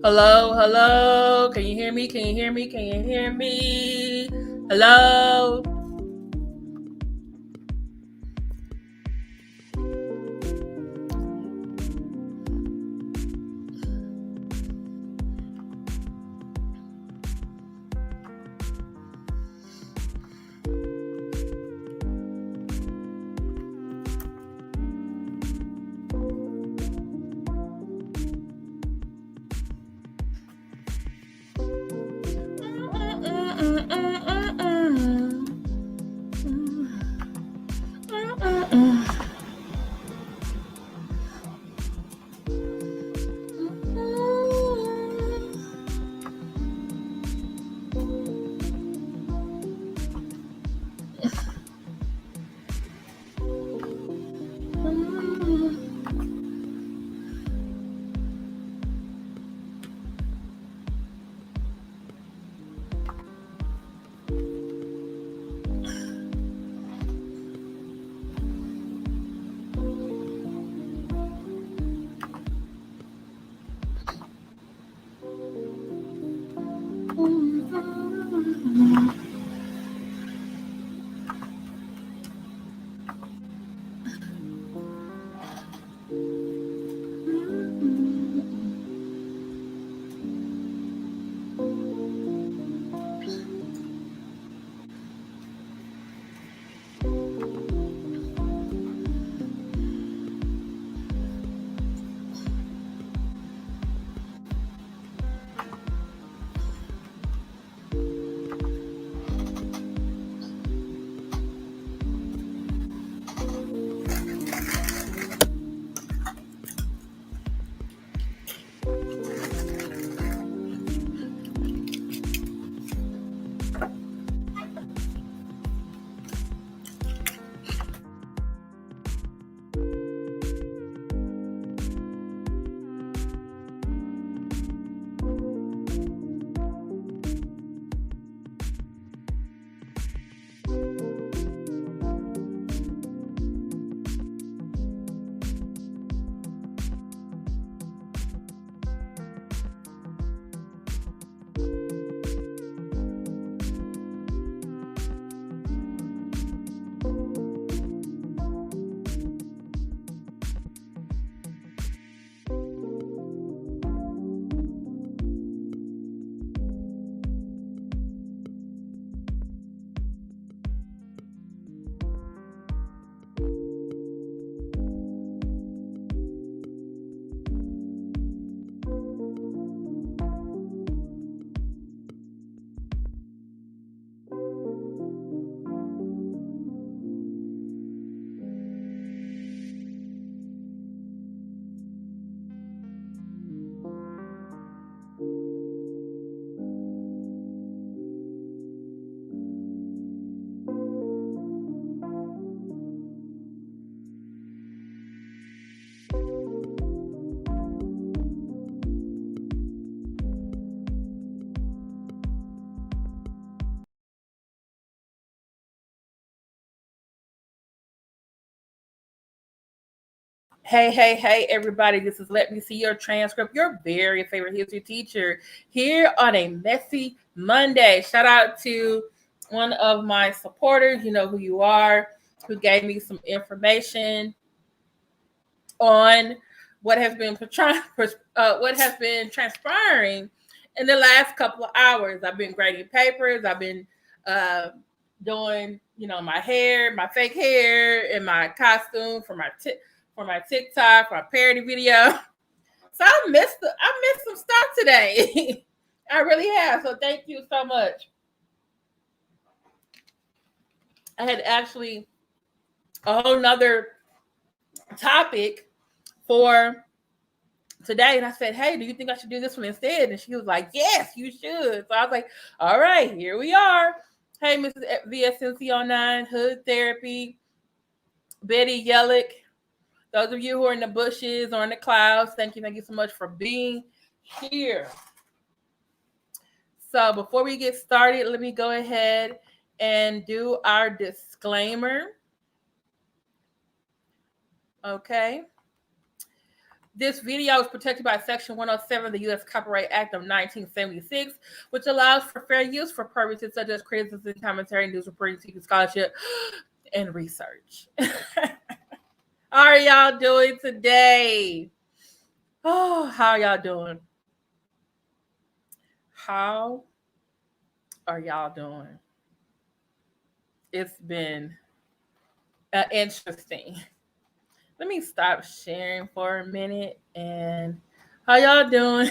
Hello, hello. Can you hear me? Can you hear me? Can you hear me? Hello. Hey, hey, hey, everybody. This is Let Me See Your Transcript, your very favorite history teacher here on a messy Monday. Shout out to one of my supporters, you know who you are, who gave me some information on what has been transpiring in the last couple of hours. I've been grading papers. I've been doing, my hair, my fake hair, and my costume for my TikTok, for my parody video. So I missed some stuff today. I really have. So thank you so much. I had actually a whole nother topic for today, and I said, "Hey, do you think I should do this one instead?" And she was like, "Yes, you should." So I was like, "All right, here we are." Hey, Mrs. VSNC09, Hood Therapy, Betty Yellick, those of you who are in the bushes or in the clouds, thank you so much for being here. So before we get started, let me go ahead and do our disclaimer. Okay. This video is protected by Section 107 of the U.S. Copyright Act of 1976, which allows for fair use for purposes such as criticism, commentary, news reporting, teaching, scholarship, and research. How are y'all doing today? Oh, how are y'all doing? How are y'all doing? It's been interesting. Let me stop sharing for a minute. And how y'all doing?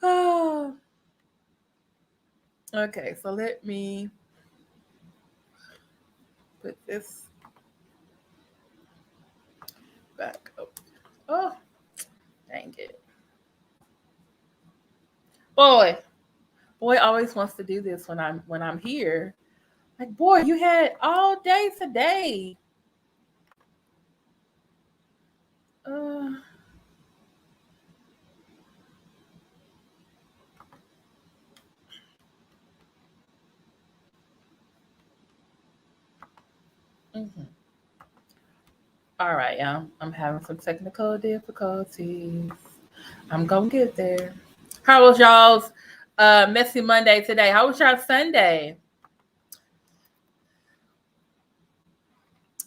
Oh. Okay, so let me put this back up. Oh, dang it. Boy always wants to do this when I'm here. Like, boy, you had all day today. Mm-hmm. All right, y'all. I'm having some technical difficulties. I'm gonna get there. How was y'all's messy Monday today? How was y'all Sunday?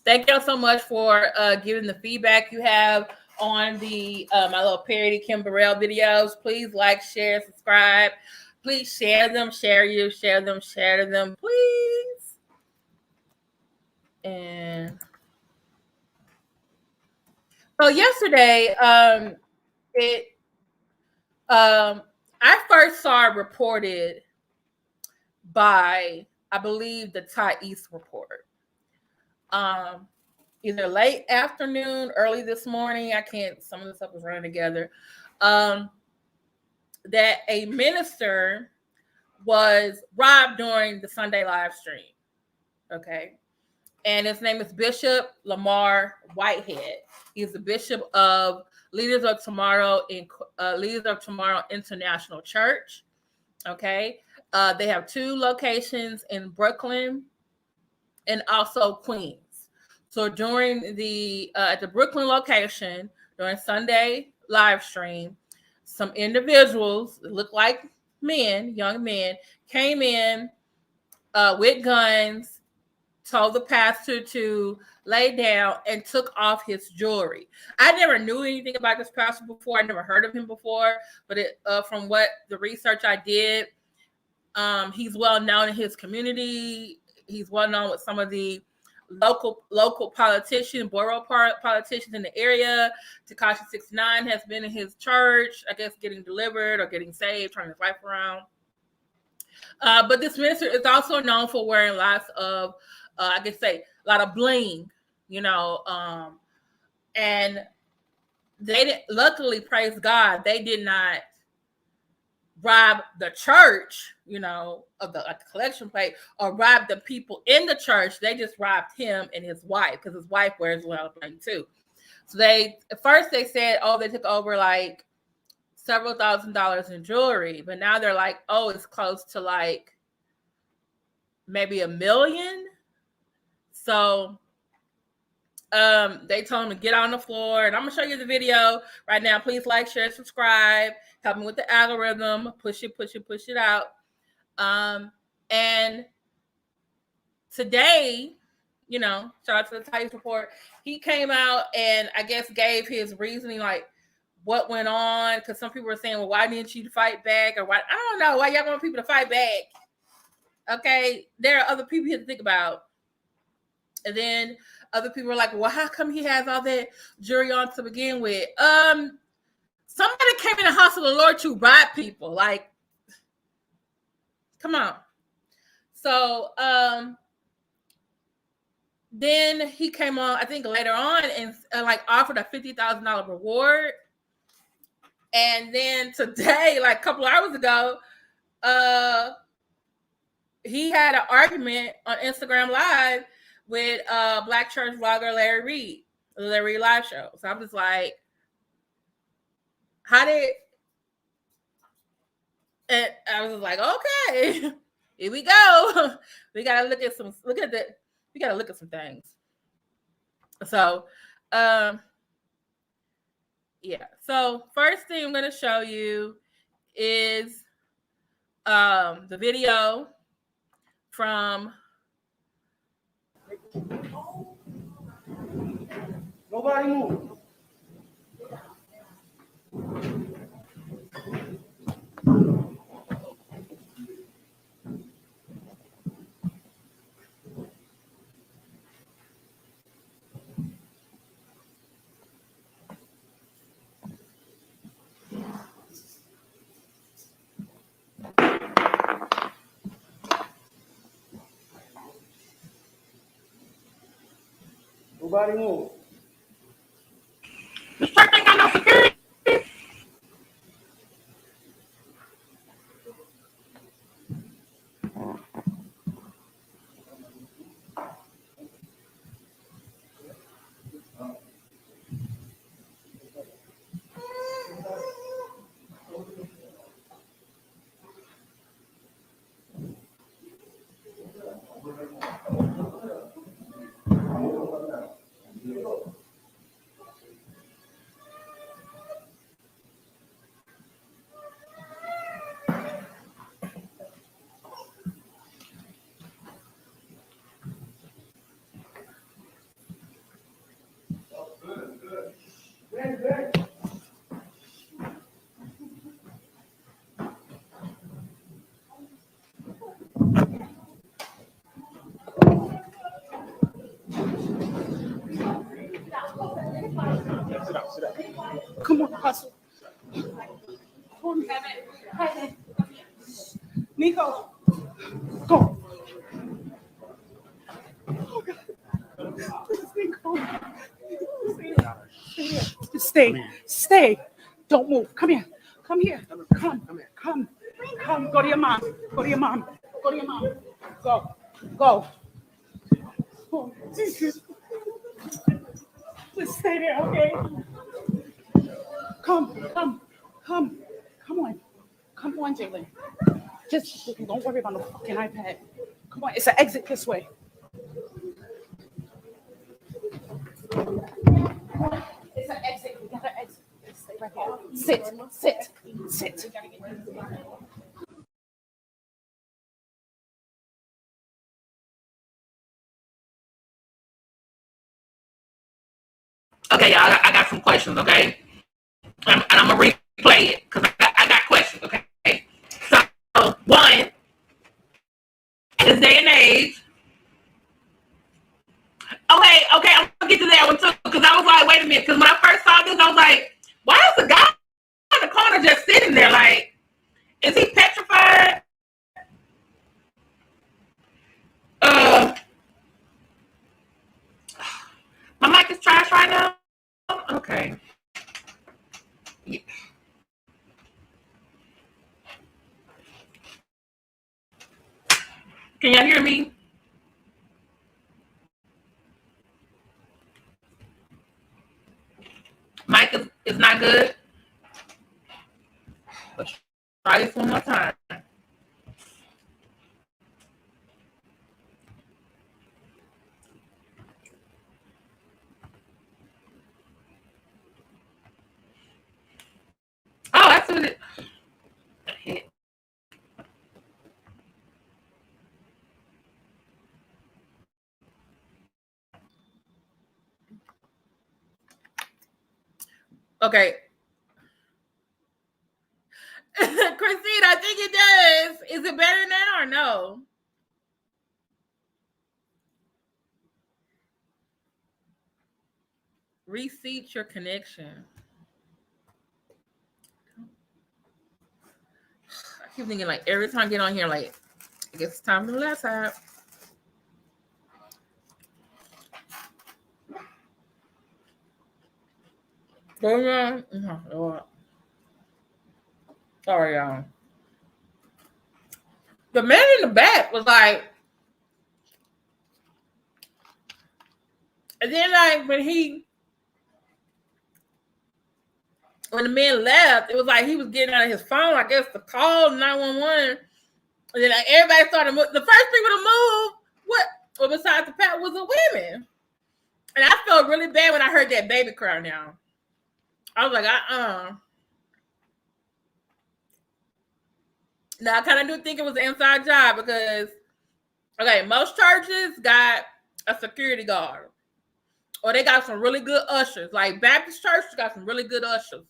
Thank y'all so much for giving the feedback you have on the my little parody Kim Burrell videos. Please like, share, subscribe. Please share them, share them, please. And so yesterday, I first saw it reported by, I believe, the Ty East report. Either late afternoon, early this morning. Some of the stuff was running together. That a minister was robbed during the Sunday live stream. Okay. And his name is Bishop Lamar Whitehead. He's the bishop of Leaders of Tomorrow International Church. Okay. They have 2 locations in Brooklyn and also Queens. So during the at the Brooklyn location, during Sunday live stream, some individuals that look like men, young men, came in with guns, told the pastor to lay down, and took off his jewelry. I never knew anything about this pastor before. I never heard of him before, but from what the research I did, he's well known in his community. He's well known with some of the local politicians, borough politicians in the area. Tekashi 69 has been in his church, I guess, getting delivered or getting saved, turning his life around. But this minister is also known for wearing lots of, a lot of bling, and they didn't, luckily, praise God, they did not rob the church, of the collection plate, or rob the people in the church. They just robbed him and his wife, because his wife wears a lot of bling too. So at first they said, they took over like several $1,000s in jewelry, but now they're like, it's close to like maybe $1 million. So they told him to get on the floor, and I'm gonna show you the video right now. Please like, share, subscribe, help me with the algorithm, push it out. And today, shout out to the Times report, he came out and I guess gave his reasoning, like what went on, because some people were saying, well, why didn't you fight back, or why? I don't know why y'all want people to fight back. Okay, there are other people here to think about. And then other people are like, well, how come he has all that jewelry on to begin with? Somebody came in the house of the Lord to rob people. Like, come on. So then he came on, I think later on, and offered a $50,000 reward. And then today, like a couple hours ago, he had an argument on Instagram Live with Black church vlogger Larry Reid, the Larry Reid live show. So I'm just like, and I was like, okay, here we go. We gotta look at some things. So Yeah. So first thing I'm going to show you is the video from. Nobody move. Nobody move. This church ain't got no security. Come on, hustle. Nico, go. Oh, God. Stay. Don't move. Come here. Come. Go to your mom. Go. Oh, Jesus. Just stay there, okay? Come on. Come on, Jalen. Just don't worry about no fucking iPad. Come on, it's an exit this way. It's an exit. We gotta exit. Stay right here. Sit. Okay, y'all, I got some questions, okay? And I'm going to replay it because I got questions, okay? So, one, this day and age. Okay, I'm going to get to that one too because I was like, wait a minute, because when I first saw this, I was like, why is the guy in the corner just sitting there? Like, is he petrified? My mic is trash right now? Okay. Yeah. Can y'all hear me? Mic is not good. Let's try this one more time. Oh, that's what it. Okay. Christine, I think it does. Is it better now or no? Reseat your connection. I keep thinking like every time I get on here, like I guess it's time for the last app. Sorry, y'all. The man in the back was like, and then like when the man left, it was like he was getting out of his phone, I guess, to call 911. And then like everybody started moving. The first people to move, well, besides the pack, was the women. And I felt really bad when I heard that baby cry now. I was like, Now I kind of do think it was an inside job because, okay, most churches got a security guard, or they got some really good ushers. Like Baptist church got some really good ushers.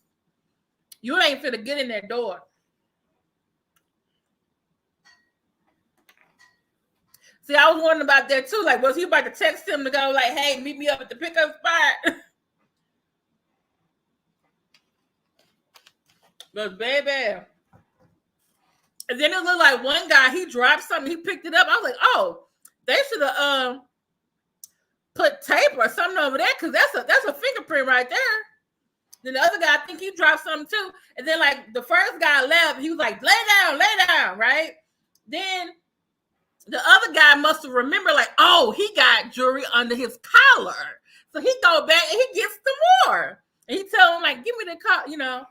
You ain't finna get in that door. See, I was wondering about that too. Like, was he about to text him to go like, "Hey, meet me up at the pickup spot"? But baby. And then it looked like one guy, he dropped something, he picked it up. I was like, oh, they should have put tape or something over there, because that's a fingerprint right there. Then the other guy, I think he dropped something too. And then like the first guy left, he was like, lay down, right? Then the other guy must have remembered, like, oh, he got jewelry under his collar. So he go back and he gets some more. And he tell him, like, give me the collar, you know.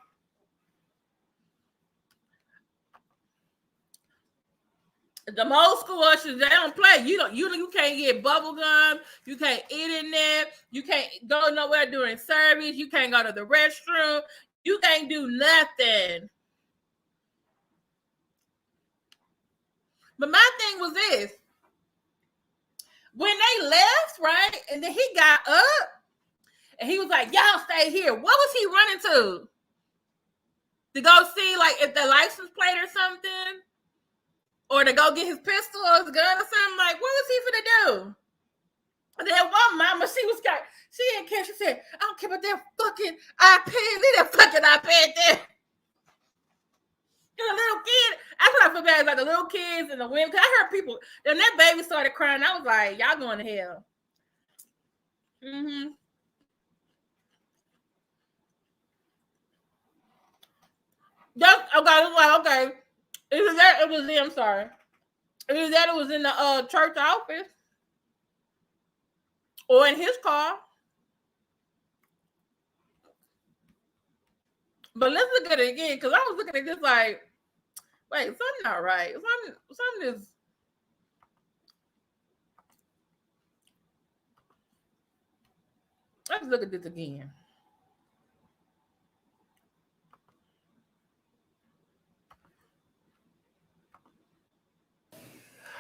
The old school ushers, they don't play. You can't get bubble gum. You can't eat in there. You can't go nowhere during service. You can't go to the restroom. You can't do nothing. But my thing was this. When they left, right, and then he got up, and he was like, y'all stay here. What was he running to? To go see, like, if the license plate or something? Or to go get his pistol or his gun or something? Like, what was he finna do? And then one mama, she didn't care. She said, I don't care about that fucking iPad. Leave that fucking iPad there. And a little kid, that's what I feel bad, like the little kids and the women. Because I heard people, then that baby started crying. I was like, y'all going to hell. Mm-hmm. That's okay. It was them, sorry. It was in the church office. Or in his car. But let's look at it again, because I was looking at this like, wait, something not right. Something is. Let's look at this again.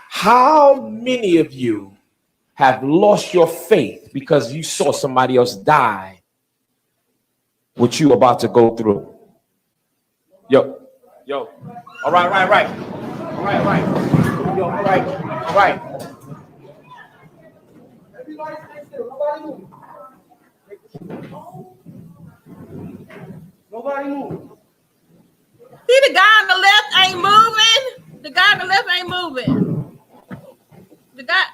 How many of you have lost your faith because you saw somebody else die what you about to go through? Yo. All right. Yo, all right. Nobody move. See, the guy on the left ain't moving. The guy on the left ain't moving. The guy.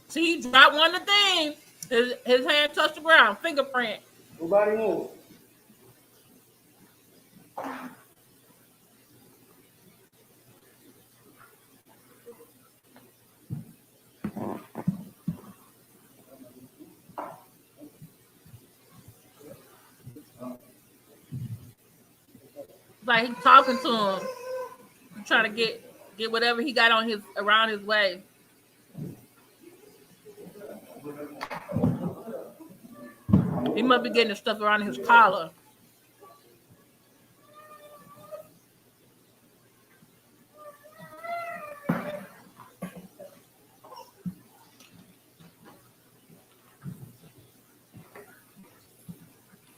See, he dropped one of the things. His hand touched the ground. Fingerprint. Nobody move. Like he's talking to him. He's trying to get whatever he got on around his way. He must be getting the stuff around his collar.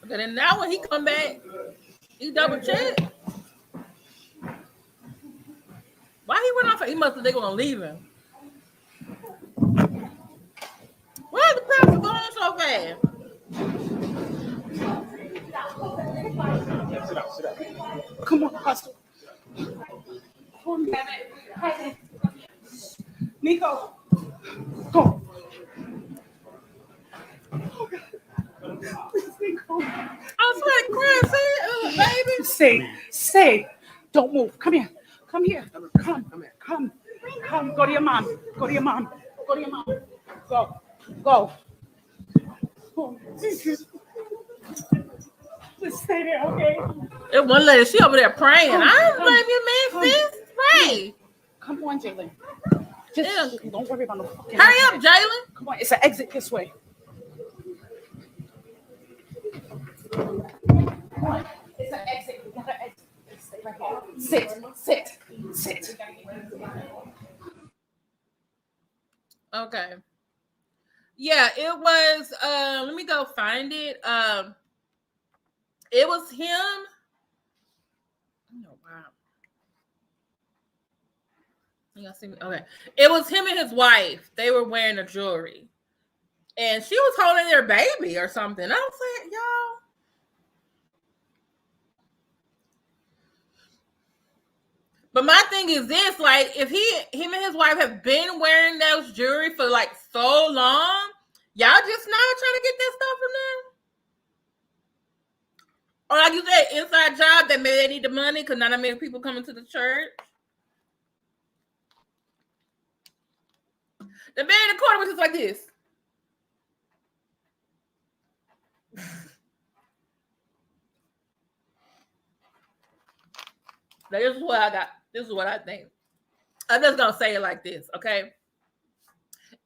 But then now when he come back, he double check. Why he went off? He must have they gonna leave him. Where's the pastor going so fast? Sit down. Come on, Pastor. Nico, go. Oh, God. Please, Nico. I was like, Chris, baby. Stay. Don't move. Come here. Come. Go to your mom. Go. Oh, Jesus. Stay there, okay? It one lady, she over there praying. I don't blame you, man. Sis, pray. Come on, Jalen. Just don't worry about no fucking. Hurry up, Jalen. Come on, it's an exit this way. Come on, it's an exit. We gotta exit. Stay right here. Sit. Okay. Yeah, it was. Let me go find it. It was him. Oh wow. You see me? Okay. It was him and his wife. They were wearing the jewelry, and she was holding their baby or something. I was like, y'all. But my thing is this, like, if him and his wife have been wearing those jewelry for like so long, y'all just now trying to get that stuff from them? Or like you said, inside job that maybe they need the money because not that many people coming to the church. The man in the corner was just like this. Now, this is what I got. This is what I think. I'm just going to say it like this, okay?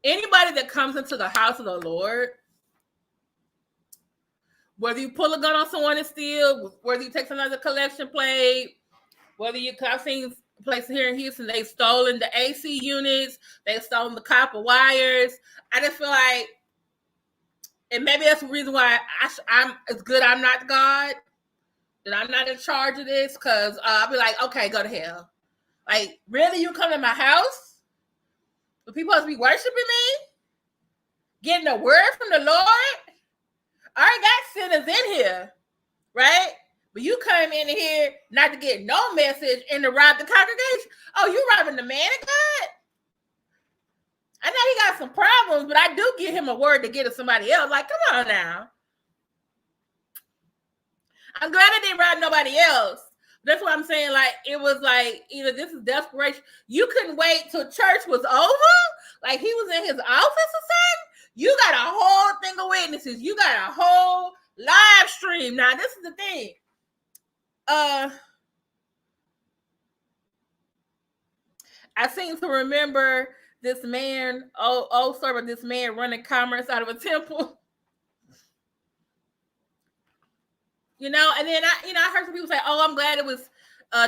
Anybody that comes into the house of the Lord, whether you pull a gun on someone and steal, whether you take another collection plate, whether you, I've seen places here in Houston, they've stolen the AC units, they've stolen the copper wires. I just feel like, and maybe that's the reason why it's good I'm not God, that I'm not in charge of this, because I'll be like, okay, go to hell. Like, really, you come to my house? The people supposed to be worshiping me? Getting a word from the Lord? I already got sinners in here, right? But you come in here not to get no message and to rob the congregation. Oh, you robbing the man of God? I know he got some problems, but I do give him a word to get to somebody else. Like, come on now. I'm glad I didn't rob nobody else. That's what I'm saying. Like, it was like, either this is desperation. You couldn't wait till church was over. Like, he was in his office or something. You got a whole thing of witnesses. You got a whole live stream. Now, this is the thing. I seem to remember this man, this man running commerce out of a temple. You know, and then I heard some people say, "Oh, I'm glad it was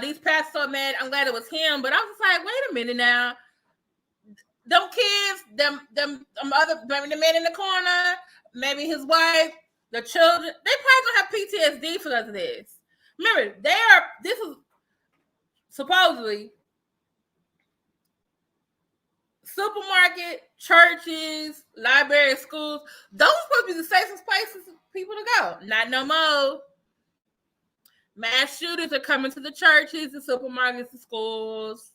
these pastors so mad. I'm glad it was him." But I was just like, "Wait a minute now. Them kids, them other, maybe the man in the corner, maybe his wife, the children, they probably gonna have PTSD for this. Remember, this is supposedly supermarket, churches, libraries, schools. Those are supposed to be the safest places for people to go. Not no more. Mass shooters are coming to the churches, the supermarkets, the schools,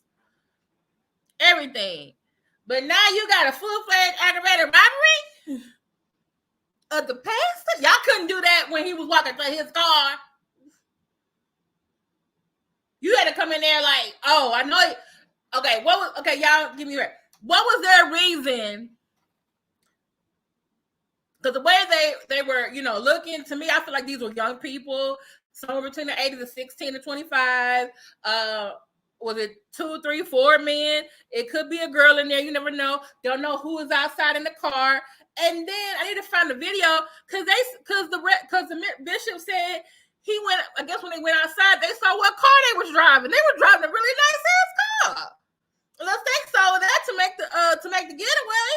everything. But now you got a full-fledged aggravated robbery of the pastor? Y'all couldn't do that when he was walking through his car. You had to come in there like, oh, I know. Okay, y'all give me right. What was their reason? Because the way they were, looking, to me, I feel like these were young people, somewhere between the ages of 16 to 25. Was it 2, 3, 4 men? It could be a girl in there. You never know. Don't know who is outside in the car. And then I need to find the video because the bishop said he went. I guess when they went outside, they saw what car they was driving. They were driving a really nice ass car. Unless they saw that to make the getaway.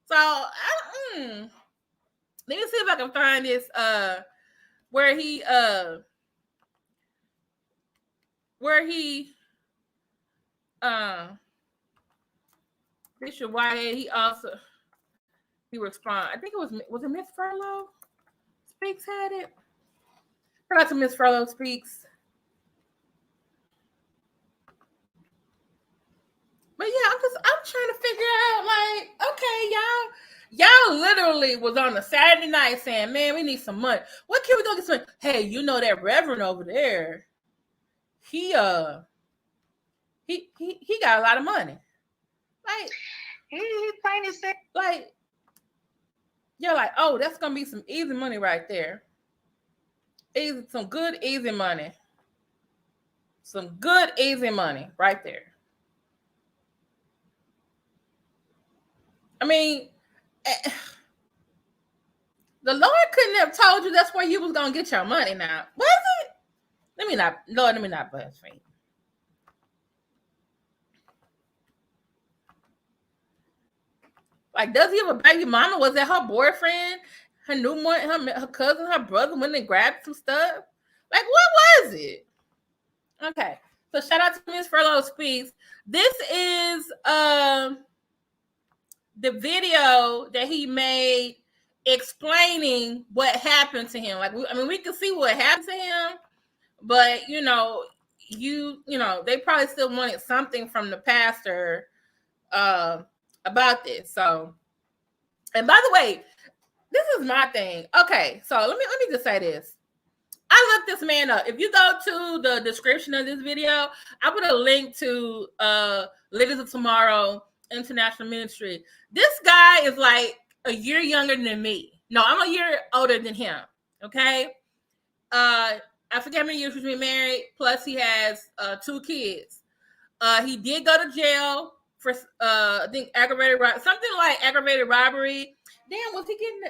So let me see if I can find this where he Bishop Whitehead, he responded. I think it was it Miss Furlow Speaks had it? Shout out to Miss Furlow Speaks. But yeah, I'm trying to figure out, like, okay, y'all literally was on a Saturday night saying, man, we need some money. What can we go get some money? Hey, you know that reverend over there, he got a lot of money. Like, he's plain as sick. Like, you're like, oh, that's gonna be some easy money right there. Easy, some good, easy money. Some good, easy money right there. I mean, the Lord couldn't have told you that's where you was going to get your money now. Was it? Let me not blaspheme. Like, does he have a baby mama? Was that her boyfriend? Her new one, her cousin, her brother went and grabbed some stuff? Like, what was it? Okay. So shout out to Miss Furlow Speaks. This is the video that he made explaining what happened to him. Like, we can see what happened to him, but they probably still wanted something from the pastor about this. So, and by the way, this is my thing. Okay, so let me just say this. I looked this man up. If you go to the description of this video, I put a link to Ladies of Tomorrow International Ministry. This guy is like a year younger than me. No, I'm a year older than him. Okay. I forget how many years we've been married. Plus, he has 2 kids. He did go to jail for I think aggravated robbery. Damn, was he getting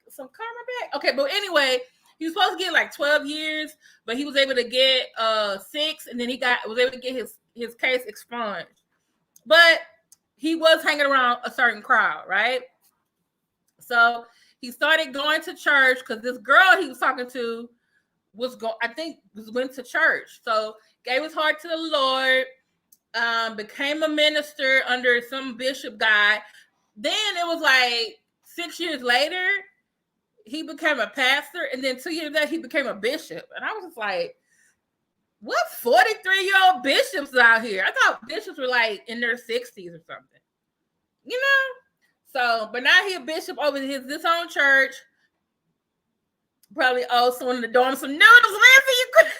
some karma back? Okay, but anyway, he was supposed to get like 12 years, but he was able to get 6, and then was able to get his case expunged. But he was hanging around a certain crowd, right? So he started going to church because this girl he was talking to went to church. So gave his heart to the Lord, became a minister under some bishop guy. Then it was like 6 years later, he became a pastor, and then 2 years later, he became a bishop. And I was just like, what 43-year-old bishops out here? I thought bishops were like in their 60s or something. You know? So, but now he a bishop over this own church. Probably owes someone in the dorm some noodles. Lindsay, you could.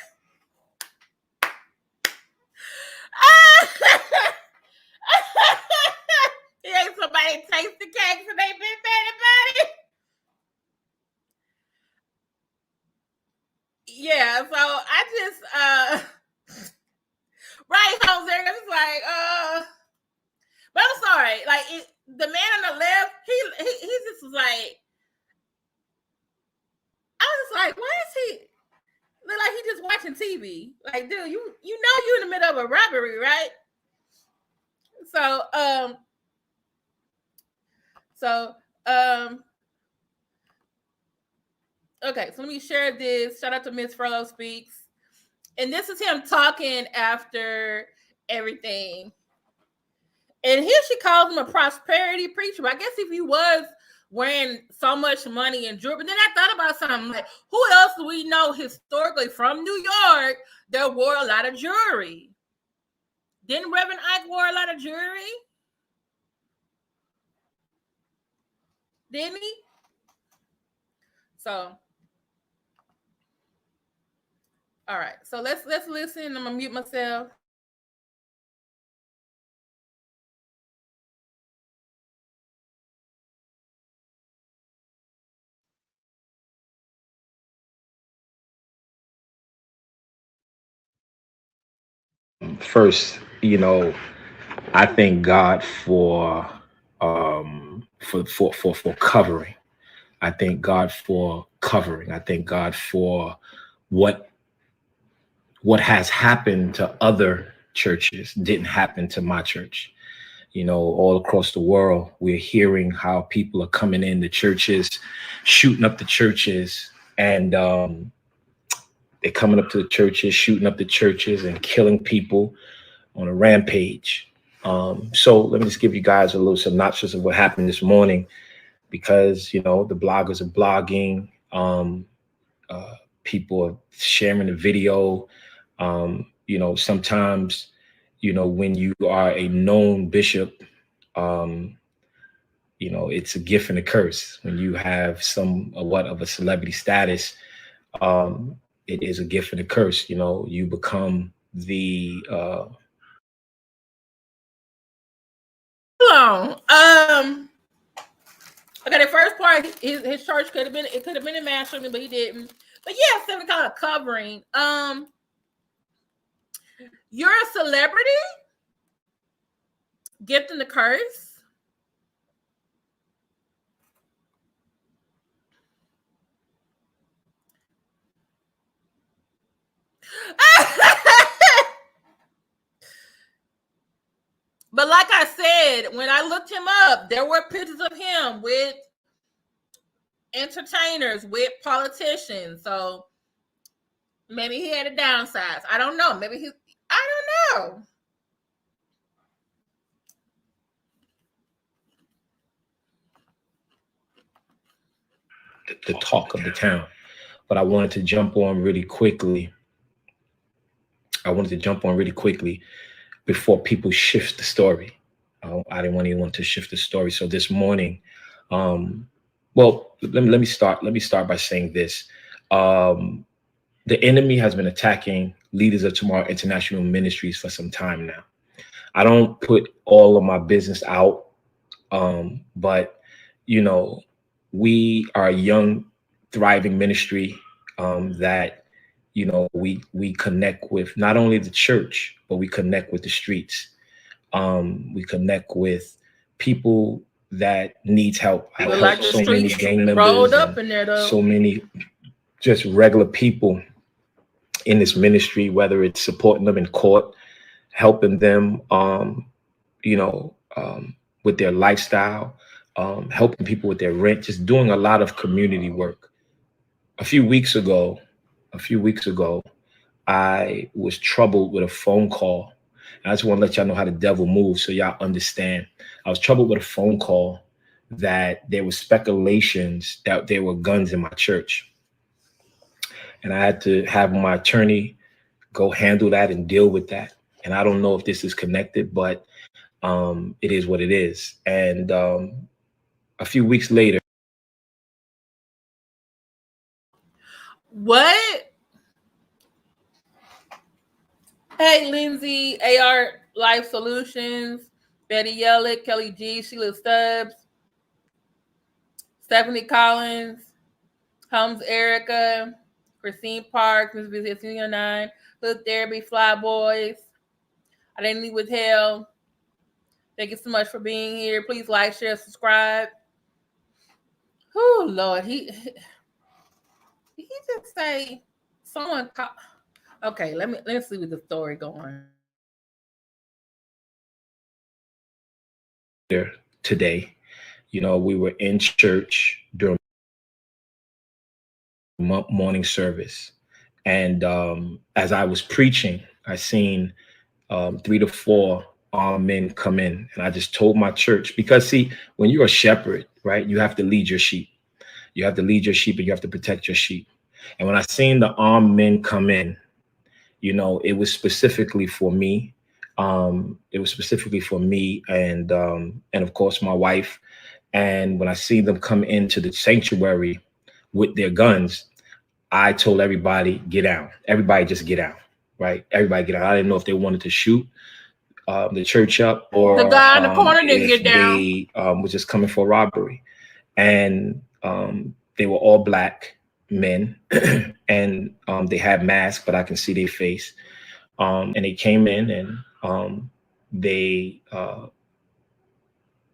He ain't somebody taste the cakes and they been mad about it. Yeah, so I just right, Jose, I was like, but I'm sorry, like the man on the left, he just was like, I was just like, why is he look like he just watching TV? Like, dude, you know you in the middle of a robbery, right? Okay, so let me share this. Shout out to Miss Furlow Speaks. And this is him talking after everything. And here she calls him a prosperity preacher. But I guess if he was wearing so much money and jewelry, but then I thought about something like, who else do we know historically from New York that wore a lot of jewelry? Didn't Reverend Ike wear a lot of jewelry? Didn't he? So, all right. So let's listen. I'm gonna mute myself. First, I thank God for covering. I thank God for covering. I thank God for what has happened to other churches didn't happen to my church. All across the world, we're hearing how people are coming in the churches, shooting up the churches, and they're coming up to the churches, shooting up the churches, and killing people on a rampage. So let me just give you guys a little synopsis of what happened this morning, because the bloggers are blogging, people are sharing the video. Sometimes, when you are a known bishop, it's a gift and a curse. When you have somewhat of a celebrity status, it is a gift and a curse. You become the Okay, the first part, his church could have been in Masterman, but he didn't. But yeah, so we call it covering. You're a celebrity? Gifting the curse? But like I said, when I looked him up, there were pictures of him with entertainers, with politicians. So maybe he had a downsize. I don't know. Maybe I don't know. The talk of the town. But I wanted to jump on really quickly. Before people shift the story. I didn't want anyone to shift the story. So this morning, well, let me start. Let me start by saying this. The enemy has been attacking Leaders of Tomorrow International Ministries for some time now. I don't put all of my business out, but, you know, we are a young, thriving ministry that, you know, we connect with not only the church, but we connect with the streets. We connect with people that needs help. I help like so many gang members, rolled up in there, though. so many just regular people in this ministry, whether it's supporting them in court, helping them, with their lifestyle, helping people with their rent, just doing a lot of community work. A few weeks ago, I was troubled with a phone call. And I just want to let y'all know how the devil moves so y'all understand. I was troubled with a phone call that there was speculations that there were guns in my church. And I had to have my attorney go handle that and deal with that. And I don't know if this is connected, but it is what it is. And a few weeks later. What? Hey, Lindsay, AR Life Solutions, Betty Yellick, Kelly G, Sheila Stubbs, Stephanie Collins, Holmes Erica, Christine Parks, Miss Business 9, Hood Therapy, Fly Boys. I didn't leave with hell. Thank you so much for being here. Please like, share, subscribe. Oh Lord, he just say someone call. Okay, let's see what the story going. Today, you know, we were in church during morning service, and as I was preaching, I seen 3 to 4 armed men come in, and I just told my church, because see, when you're a shepherd, right, you have to lead your sheep. You have to lead your sheep, and you have to protect your sheep. And when I seen the armed men come in, you know, it was specifically for me. And of course my wife. And when I see them come into the sanctuary with their guns, I told everybody, get down. Everybody just get down, right? Everybody get out. I didn't know if they wanted to shoot the church up, or the guy in the corner didn't get down. They was just coming for robbery. And they were all black men, and they had masks, but I can see their face. And they came in, and they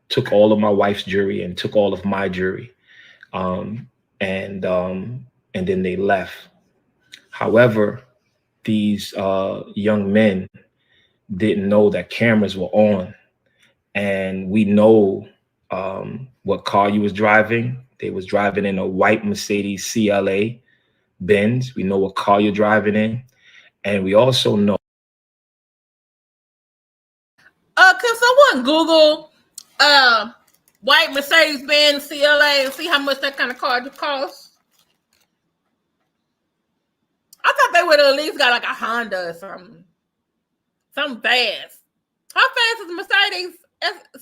took all of my wife's jewelry and took all of my jewelry, and then they left. However, these young men didn't know that cameras were on, and we know what car you was driving. They was driving in a white Mercedes CLA Benz. We know what car you're driving in, and we also know. Can someone Google white Mercedes Benz CLA and see how much that kind of car costs? I thought they would have at least got like a Honda or something. Something fast. How fast is Mercedes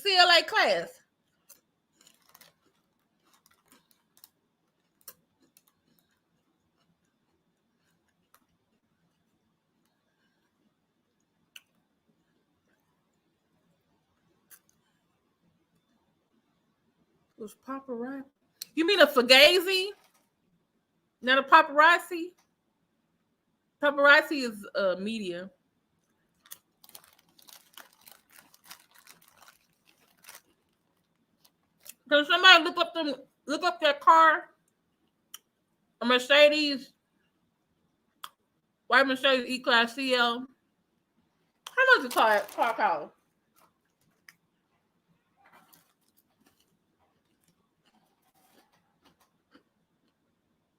CLA class? Was Papa right? You mean a Fugazi? Now the paparazzi is media. Can somebody look up their car? A Mercedes, white Mercedes E-Class CL. How much is car cost?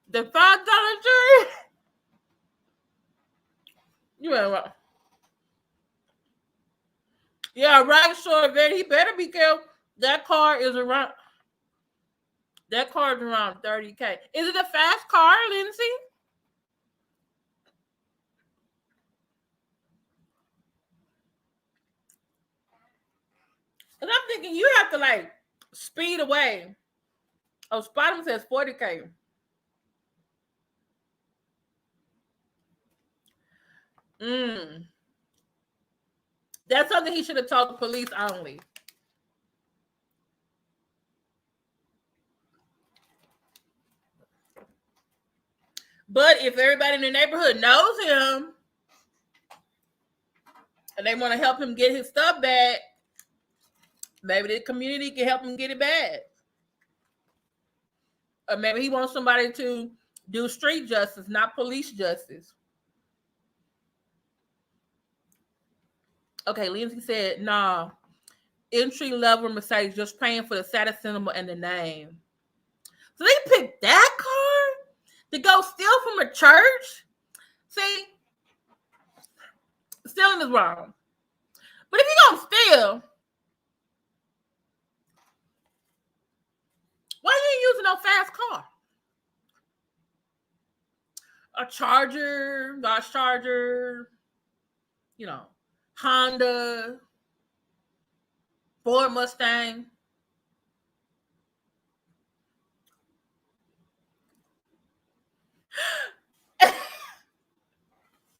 The $5 jury? You ain't right. Yeah, right, sure, man. He better be careful. That car is around 30K. Is it a fast car, Lindsay? And I'm thinking you have to like speed away. Oh, Spottom says 40K. That's something he should have told the police only. But if everybody in the neighborhood knows him and they want to help him get his stuff back, maybe the community can help him get it back. Or maybe he wants somebody to do street justice, not police justice. Okay, Lindsay said, nah, entry level Mercedes, just paying for the status symbol and the name. So they picked that car to go steal from a church? See, stealing is wrong. But if you're going to steal, why are you using no fast car? A Charger, Dodge Charger, Honda, Ford Mustang.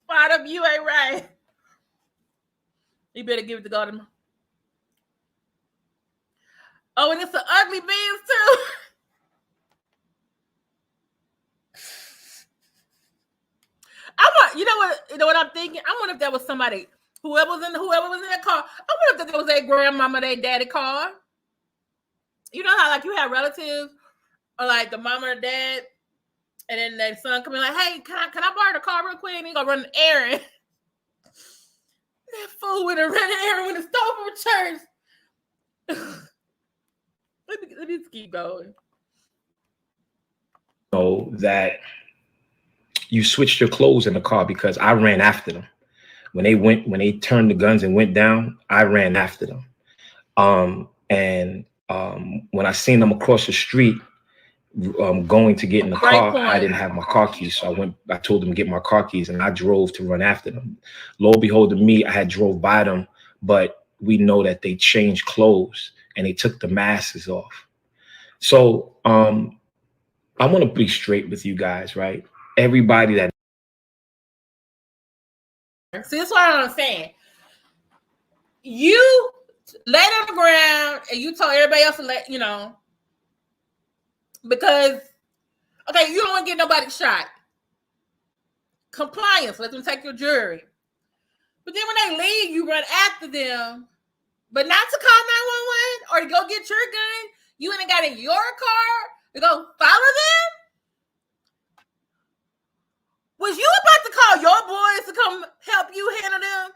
Spot up, you ain't right. You better give it to God. Oh, and it's an ugly Benz too. You know what I'm thinking? I wonder if that was somebody, whoever was in that car. I wonder if that was their grandmama, their daddy car. You know how like you have relatives or like the mama or dad, and then their son come in like, hey, can I borrow the car real quick? And he gonna run an errand. That fool with a running errand with a stole from a church. Let me just keep going. Know that you switched your clothes in the car because I ran after them. When they turned the guns and went down, I ran after them. When I seen them across the street going to get in the car, I didn't have my car keys. So I told them to get my car keys and I drove to run after them. Lo and behold, to me, I had drove by them, but we know that they changed clothes and they took the masks off. So I want to be straight with you guys, right? Everybody that. See, that's what I'm saying. You laid on the ground and you told everybody else to because, okay, you don't want to get nobody shot. Compliance, let them take your jewelry. But then when they leave, you run after them, but not to call 911 or to go get your gun. You ain't got in your car to go follow them. Was you about to call your boys to come help you handle them,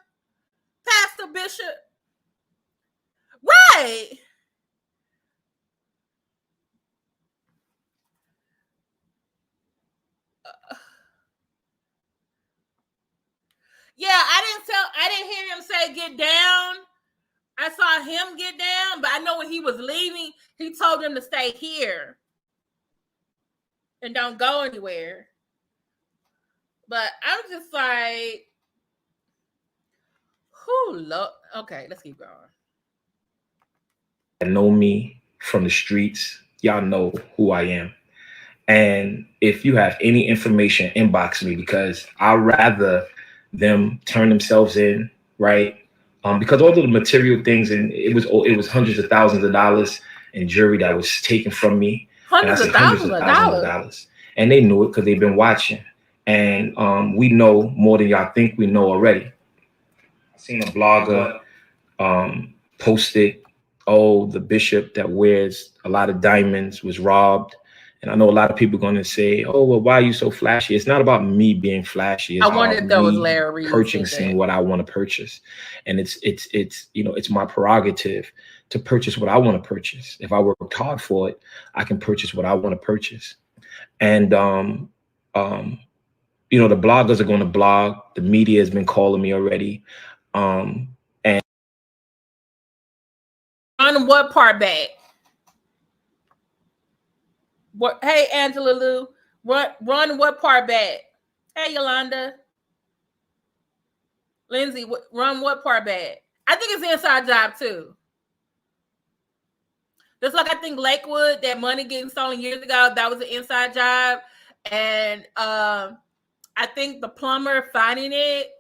Pastor Bishop? Right. Yeah, I didn't hear him say get down. I saw him get down, but I know when he was leaving, he told them to stay here and don't go anywhere. But I'm just like, okay, let's keep going. Know me from the streets, y'all know who I am. And if you have any information, inbox me because I'd rather them turn themselves in, right? Because all of the material things, and it was hundreds of thousands of dollars in jewelry that was taken from me. Hundreds of thousands of dollars. and they knew it because they've been watching. And we know more than y'all think we know already. I seen a blogger posted, oh, the bishop that wears a lot of diamonds was robbed. And I know a lot of people are going to say, oh, well, why are you so flashy? It's not about me being flashy. It's I wonder if that was Larry Reid purchasing what I want to purchase. And it's you know, it's my prerogative to purchase what I want to purchase. If I worked hard for it, I can purchase what I want to purchase. And you know, the bloggers are going to blog. The media has been calling me already. And on what part back? What? Hey, Angela Lou, run what part back? Hey, Yolanda, Lindsay, run what part back? I think it's inside job too. Just like I think Lakewood, that money getting stolen years ago, that was an inside job, and I think the plumber finding it,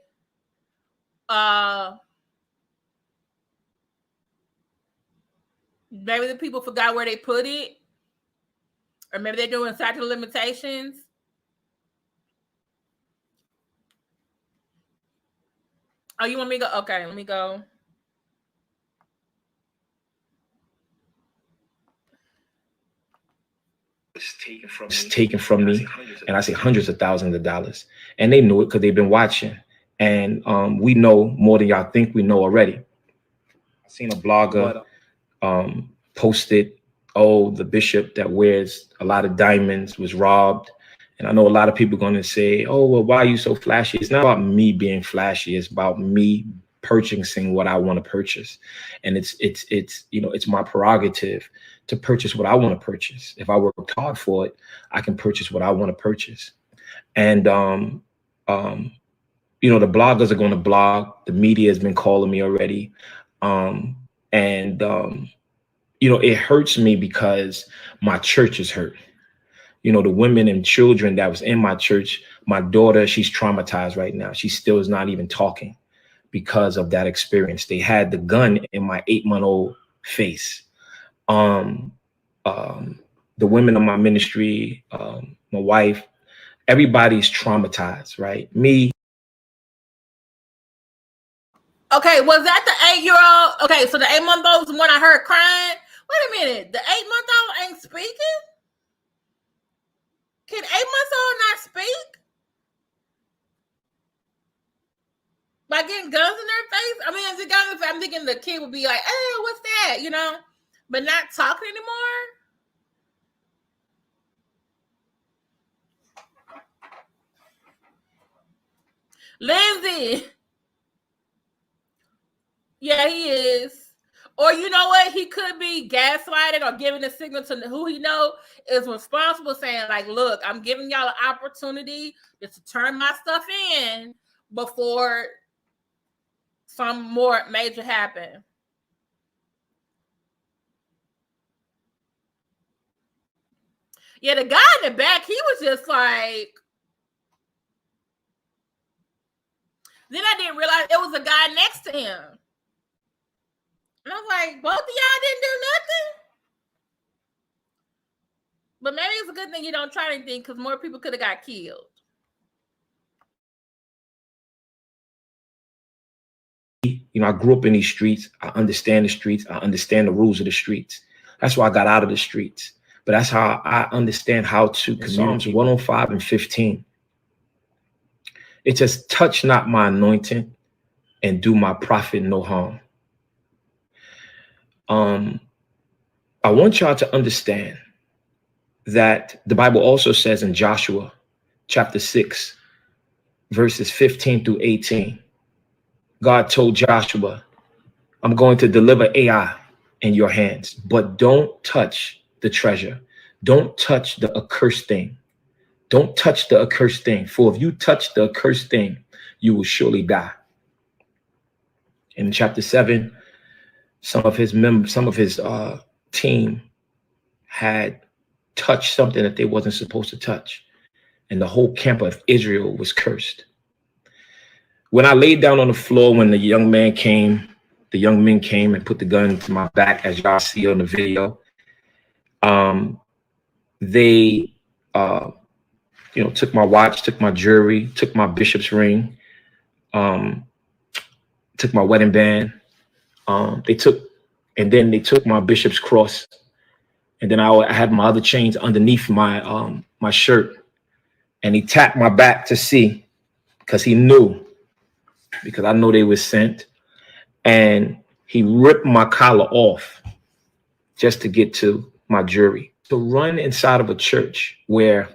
maybe the people forgot where they put it. Or maybe they're doing statute of limitations. Oh, you want me to go? Okay, let me go. It's taken from me. And I say hundreds of thousands of dollars. And they knew it because they've been watching. And we know more than y'all think we know already. I seen a blogger posted, oh, the bishop that wears a lot of diamonds was robbed. And I know a lot of people are going to say, oh, well, why are you so flashy? It's not about me being flashy. It's about me purchasing what I want to purchase. And it's you know, it's my prerogative to purchase what I want to purchase. If I worked hard for it, I can purchase what I want to purchase. And you know, the bloggers are going to blog. The media has been calling me already. You know, it hurts me because my church is hurt. You know, the women and children that was in my church, my daughter, she's traumatized right now. She still is not even talking because of that experience. They had the gun in my 8-month-old face. The women of my ministry, my wife, everybody's traumatized, right? Me. Okay, was that the 8-year-old? Okay, so the 8-month-old was the one I heard crying. Wait a minute, the 8-month-old ain't speaking? Can 8-month-old not speak? By getting guns in their face? I mean, if the guns in their face, I'm thinking the kid would be like, hey, what's that? You know, but not talking anymore. Lindsay. Yeah, he is. Or you know what? He could be gaslighting or giving a signal to who he know is responsible, saying like, look, I'm giving y'all an opportunity just to turn my stuff in before some more major happen. Yeah, the guy in the back, he was just like, then I didn't realize it was a guy next to him. And I was like, both of y'all didn't do nothing? But maybe it's a good thing you don't try anything because more people could have got killed. You know, I grew up in these streets. I understand the streets. I understand the rules of the streets. That's why I got out of the streets. But that's how I understand how to communicate. Psalms 105 and 15. It says, touch not my anointing and do my prophet no harm. I want y'all to understand that the Bible also says in Joshua chapter 6, verses 15 through 18, God told Joshua, I'm going to deliver Ai in your hands, but don't touch the treasure. Don't touch the accursed thing. Don't touch the accursed thing. For if you touch the accursed thing, you will surely die. In chapter 7, some of his team had touched something that they wasn't supposed to touch. And the whole camp of Israel was cursed. When I laid down on the floor, when the young men came and put the gun to my back, as y'all see on the video, they you know, took my watch, took my jewelry, took my bishop's ring, took my wedding band. They took my bishop's cross, and then I had my other chains underneath my my shirt. And he tapped my back to see, because he knew, because I know they were sent. And he ripped my collar off just to get to my jewelry. To run inside of a church where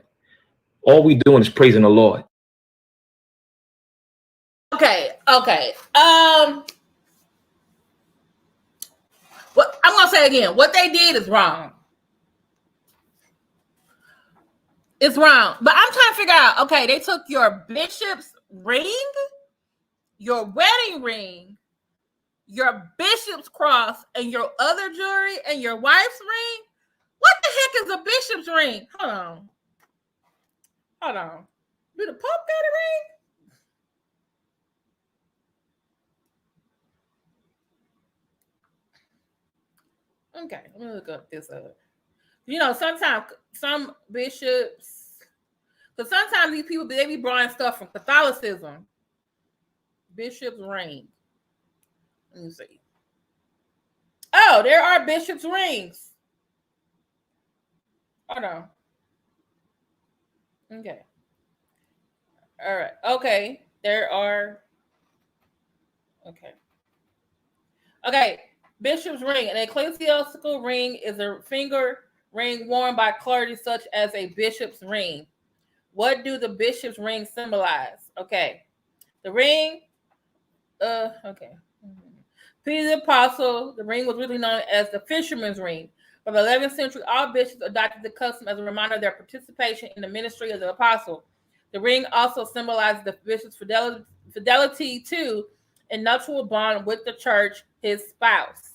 all we doing is praising the Lord. Okay. What I'm gonna say again, what they did is wrong. It's wrong. But I'm trying to figure out, okay, they took your bishop's ring, your wedding ring, your bishop's cross, and your other jewelry, and your wife's ring. What the heck is a bishop's ring? Hold on. Do the Pope got a ring? Okay, let me look up this other. You know, sometimes some bishops, because sometimes these people, they be buying stuff from Catholicism. Bishop's ring. Let me see. Oh, there are bishop's rings. Hold on. Okay. All right. Okay. There are. Okay. Bishop's ring. An ecclesiastical ring is a finger ring worn by clergy, such as a bishop's ring. What do the bishop's ring symbolize? Okay. The ring. Okay. Peter the Apostle, the ring was really known as the fisherman's ring. From the 11th century, all bishops adopted the custom as a reminder of their participation in the ministry of the apostle. The ring also symbolizes the bishop's fidelity to a nuptial bond with the church, his spouse.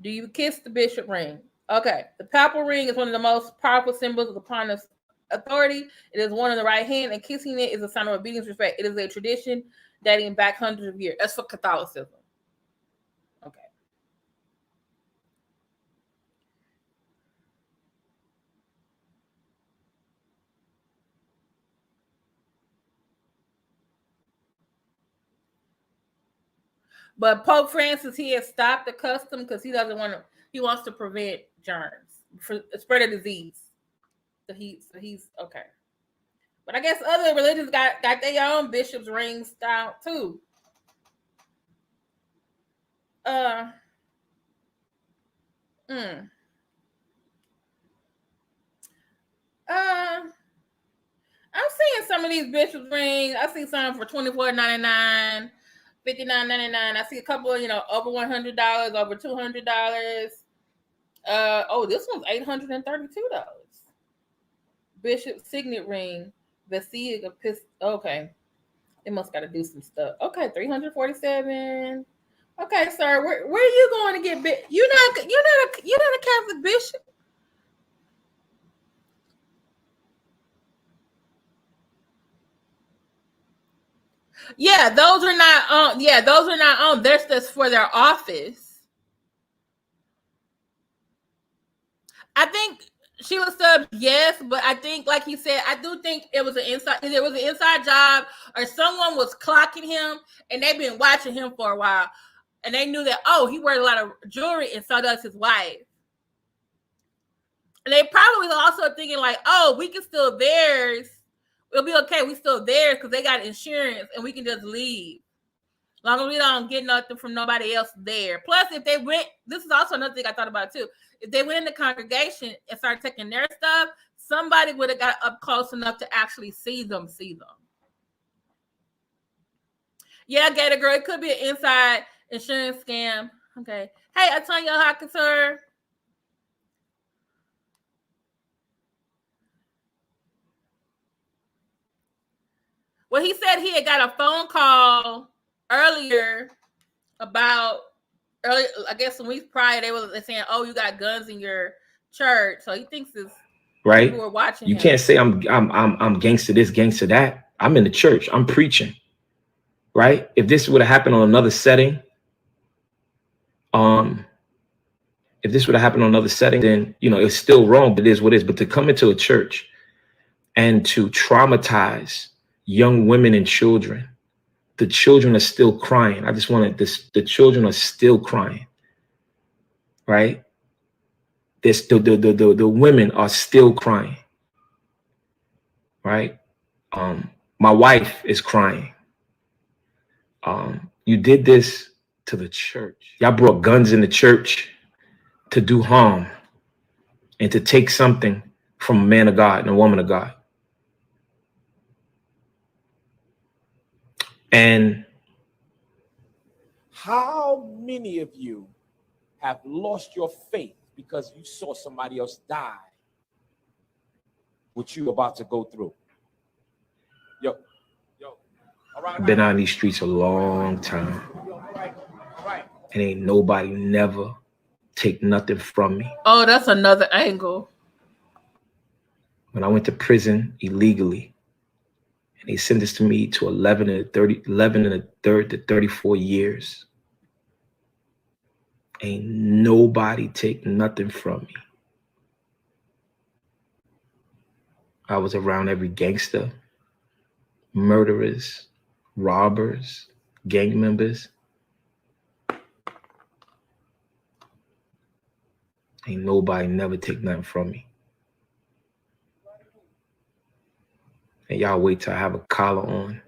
Do you kiss the bishop ring? Okay. The papal ring is one of the most powerful symbols upon us. Authority. It is worn in the right hand, and kissing it is a sign of obedience, respect. It is a tradition dating back hundreds of years. That's for Catholicism. Okay. But Pope Francis, he has stopped the custom because he doesn't want to. He wants to prevent germs for spread of disease. So he's okay. But I guess other religions got their own bishop's ring style too. I'm seeing some of these bishop's rings. I see some for $24.99, $59.99. I see a couple of, over $100, over $200. This one's $832. Bishop signet ring. Vesiga pist. Okay, it must got to do some stuff. Okay, $347. Okay, sir, where are you going to get bit? You're not a Catholic bishop. Yeah, those are not on. Yeah, those are not on. They're just for their office. I think Sheila Stubbs, yes, but I think, like he said, I do think it was an inside job, or someone was clocking him, and they've been watching him for a while, and they knew that, he wears a lot of jewelry, and so does his wife. And they probably was also thinking like, we can steal theirs. It'll be okay. We still there because they got insurance, and we can just leave. As long as we don't get nothing from nobody else there. Plus, if they went, this is also another thing I thought about too. If they went in the congregation and started taking their stuff, somebody would have got up close enough to actually see them. Yeah, Gator Girl, it could be an inside insurance scam. Okay. Hey, Antonio Hawkins, sir. Well, he said he had got a phone call earlier I guess some weeks prior, they were saying, you got guns in your church. So he thinks it's right. People are watching you him. Can't say I'm gangster this, gangster that. I'm in the church. I'm preaching. Right. If this would have happened on another setting, If this would have happened on another setting, then, you know, it's still wrong, but it is what it is. But to come into a church and to traumatize young women and children, the children are still crying. I just wanted this, the children are still crying, right? The women are still crying, right? My wife is crying. You did this to the church. Y'all brought guns in the church to do harm and to take something from a man of God and a woman of God. And how many of you have lost your faith because you saw somebody else die what you about to go through? Yo, all right. Been on these streets a long time. All right. And ain't nobody never take nothing from me. Oh, that's another angle. When I went to prison illegally, and they sentenced to me to 11 and a third to 34 years. Ain't nobody take nothing from me. I was around every gangster, murderers, robbers, gang members. Ain't nobody never take nothing from me. And y'all wait till I have a collar on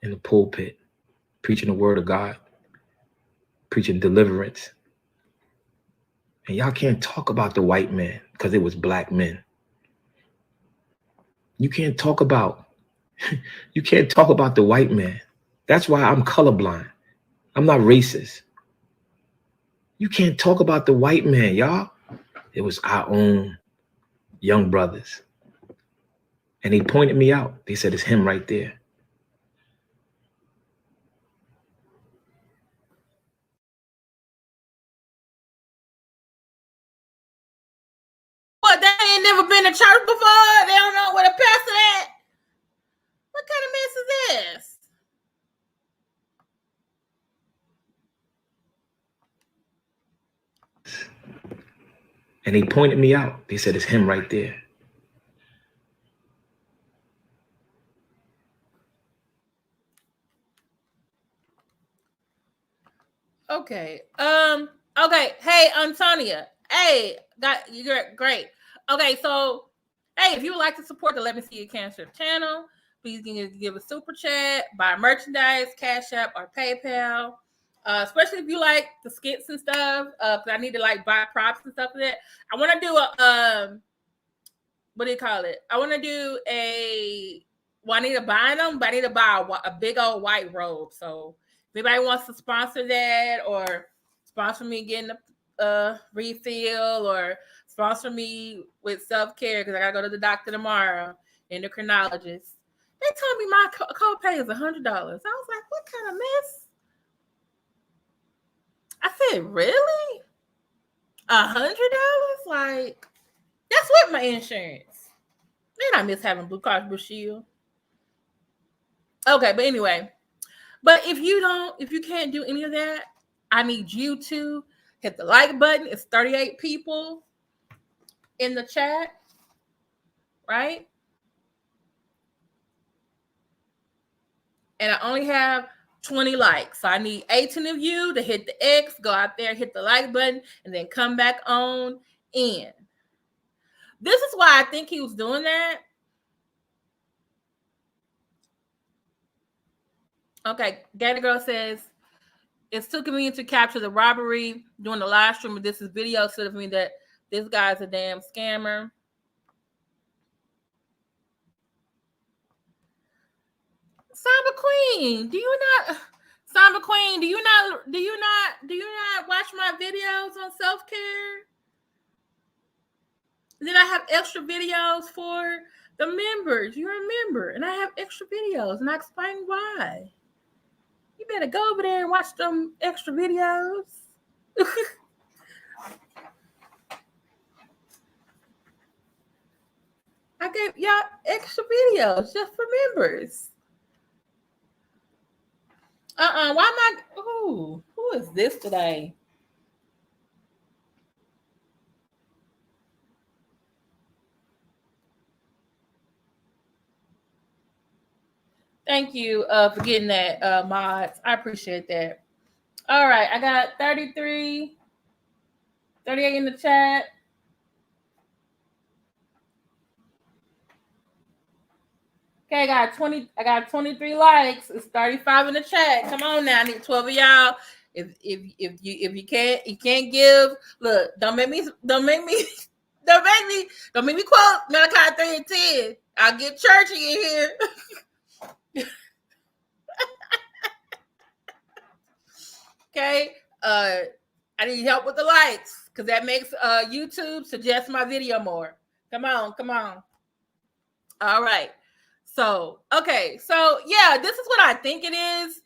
in the pulpit, preaching the word of God, preaching deliverance. And y'all can't talk about the white man because it was black men. You can't talk about the white man. That's why I'm colorblind. I'm not racist. You can't talk about the white man, y'all. It was our own young brothers. And they pointed me out. They said, it's him right there. What, they ain't never been to church before? They don't know where the pastor at? What kind of mess is this? And they pointed me out. They said, it's him right there. Okay. Okay. Hey, Antonia. Hey, you're great. Okay, so hey, if you would like to support the Let Me See Your Cancer channel, please give a super chat, buy merchandise, Cash App, or PayPal. Especially if you like the skits and stuff. Because I need to like buy props and stuff for that. I want to do a what do you call it? I want to do I need to buy them, but I need to buy a big old white robe. So if anybody wants to sponsor that or sponsor me getting a refill or sponsor me with self-care because I gotta go to the doctor tomorrow, endocrinologist. They told me my copay is $100. I was like, what kind of mess? I said, really? $100? Like, that's with my insurance. And I miss having Blue Cross Blue Shield. Okay, but anyway. But if you can't do any of that, I need you to hit the like button. It's 38 people in the chat, right? And I only have 20 likes. So I need 18 of you to hit the X, go out there, hit the like button, and then come back on in. This is why I think he was doing that. Okay, Gator Girl says, it's too convenient to capture the robbery during the live stream, but this is video, so it means that this guy's a damn scammer. Samba Queen, do you not watch my videos on self-care? Then I have extra videos for the members. You're a member, and I have extra videos, and I explain why. You better go over there and watch them extra videos. I gave y'all extra videos just for members. Why am I? Who is this today? Thank you for getting that, mods. I appreciate that. All right, I got 33, 38 in the chat. Okay, I got 20. I got 23 likes. It's 35 in the chat. Come on now, I need 12 of y'all. If you can't give. Look, don't make me quote Malachi 3:10. I'll get churchy in here. Okay. I need help with the likes because that makes YouTube suggest my video more. Come on. All right. So, okay. So, yeah, this is what I think it is.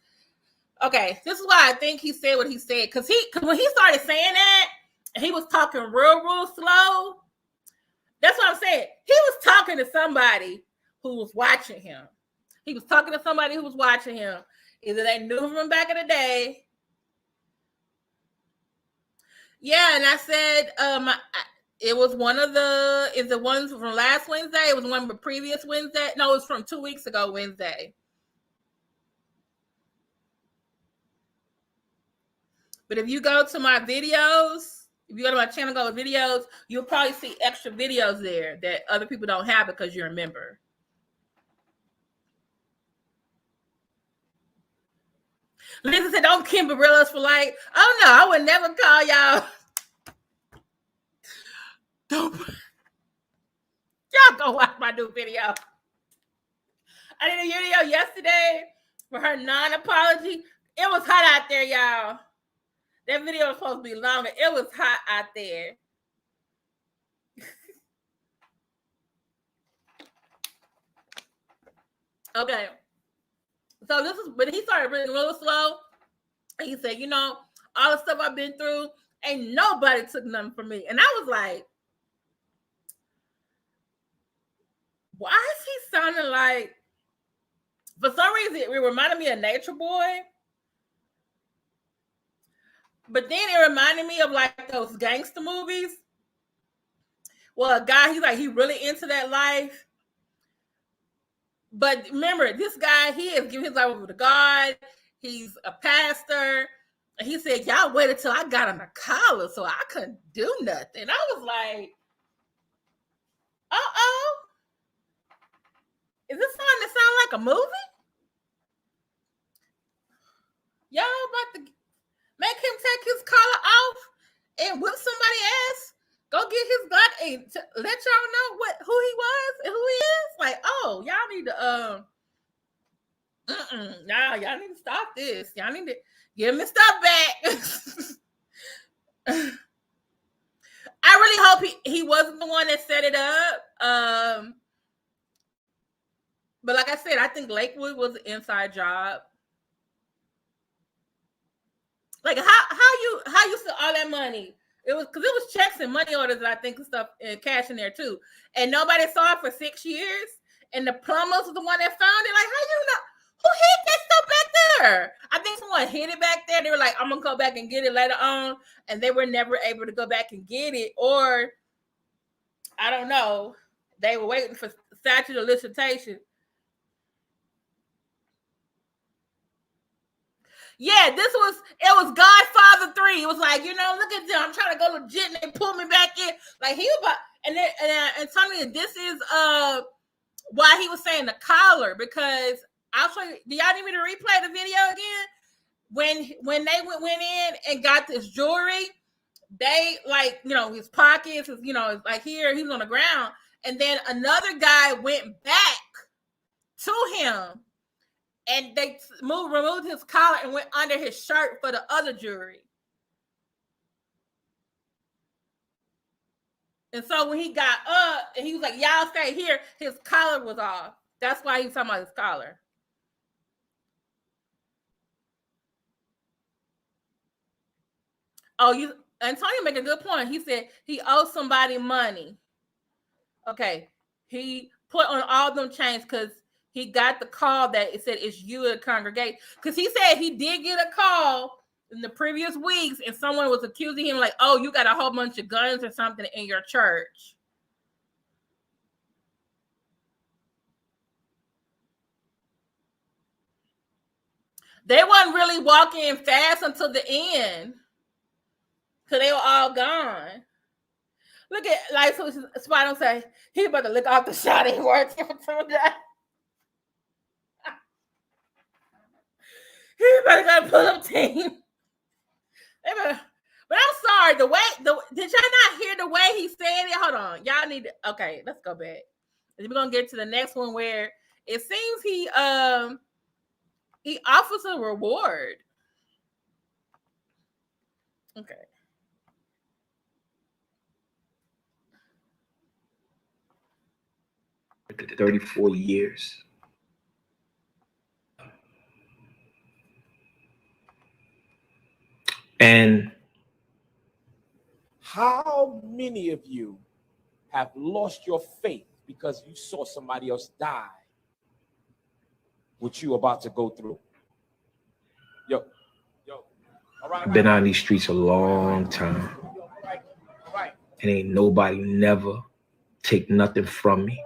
Okay. This is why I think he said what he said. Because when he started saying that, he was talking real slow. That's what I'm saying. He was talking to somebody who was watching him. Either they knew him from back in the day. Yeah, and I said, it was one of the ones from last Wednesday. It was one from previous Wednesday. No, it was from 2 weeks ago Wednesday. But if you go to my videos, if you go to my channel, go to videos, you'll probably see extra videos there that other people don't have because you're a member. Lisa said, don't Kimberell us for like, oh no, I would never call y'all. Don't. Y'all go watch my new video. I did a video yesterday for her non-apology. It was hot out there, y'all. That video was supposed to be longer. It was hot out there. Okay. So but he started reading a little slow. And he said, all the stuff I've been through, ain't nobody took nothing from me. And I was like, why is he sounding like, for some reason, it reminded me of Nature Boy. But then it reminded me of like those gangster movies. Well, a guy, he really into that life. But remember, this guy, he has given his life over to God. He's a pastor. And he said, y'all waited till I got on a collar so I couldn't do nothing. I was like, uh-oh. Is this starting to sound like a movie? Y'all about to make him take his collar off and whip somebody's ass? Go get his Glock and let y'all know who he was and who he is. Like, oh, y'all need to y'all need to stop this. Y'all need to give him his stuff back. I really hope he wasn't the one that set it up. But like I said, I think Lakewood was an inside job. Like how you still all that money? It was checks and money orders, and I think stuff and cash in there too. And nobody saw it for 6 years. And the plumbers was the one that found it. Like, how you know? Who hid that stuff back there? I think someone hid it back there. They were like, I'm gonna go back and get it later on, and they were never able to go back and get it, or I don't know. They were waiting for statute of limitation. Yeah, it was Godfather 3. It was like, look at them. I'm trying to go legit and they pulled me back in. Like he was about, and tell me this is why he was saying the collar, because I'll show you. Do y'all need me to replay the video again? When they went in and got this jewelry, they his pockets, like here, he was on the ground. And then another guy went back to him. And they removed his collar and went under his shirt for the other jewelry. And so when he got up and he was like, y'all stay here, his collar was off. That's why he was talking about his collar. Oh, Antonio make a good point. He said he owes somebody money. Okay. He put on all them chains because he got the call that it said it's you at congregation. Because he said he did get a call in the previous weeks and someone was accusing him like, oh, you got a whole bunch of guns or something in your church. They wasn't really walking fast until the end, because they were all gone. Look at, like, so Spot don't say, he about to look off the shot he worked for 2 days. He better go pull up team. But I'm sorry, did y'all not hear the way he said it? Hold on. Y'all need to, okay, let's go back. We're gonna get to the next one where it seems he offers a reward. Okay. The 34 years. And how many of you have lost your faith because you saw somebody else die what you about to go through? Yo. All right. I've been on these streets a long time. All right. And ain't nobody never take nothing from me.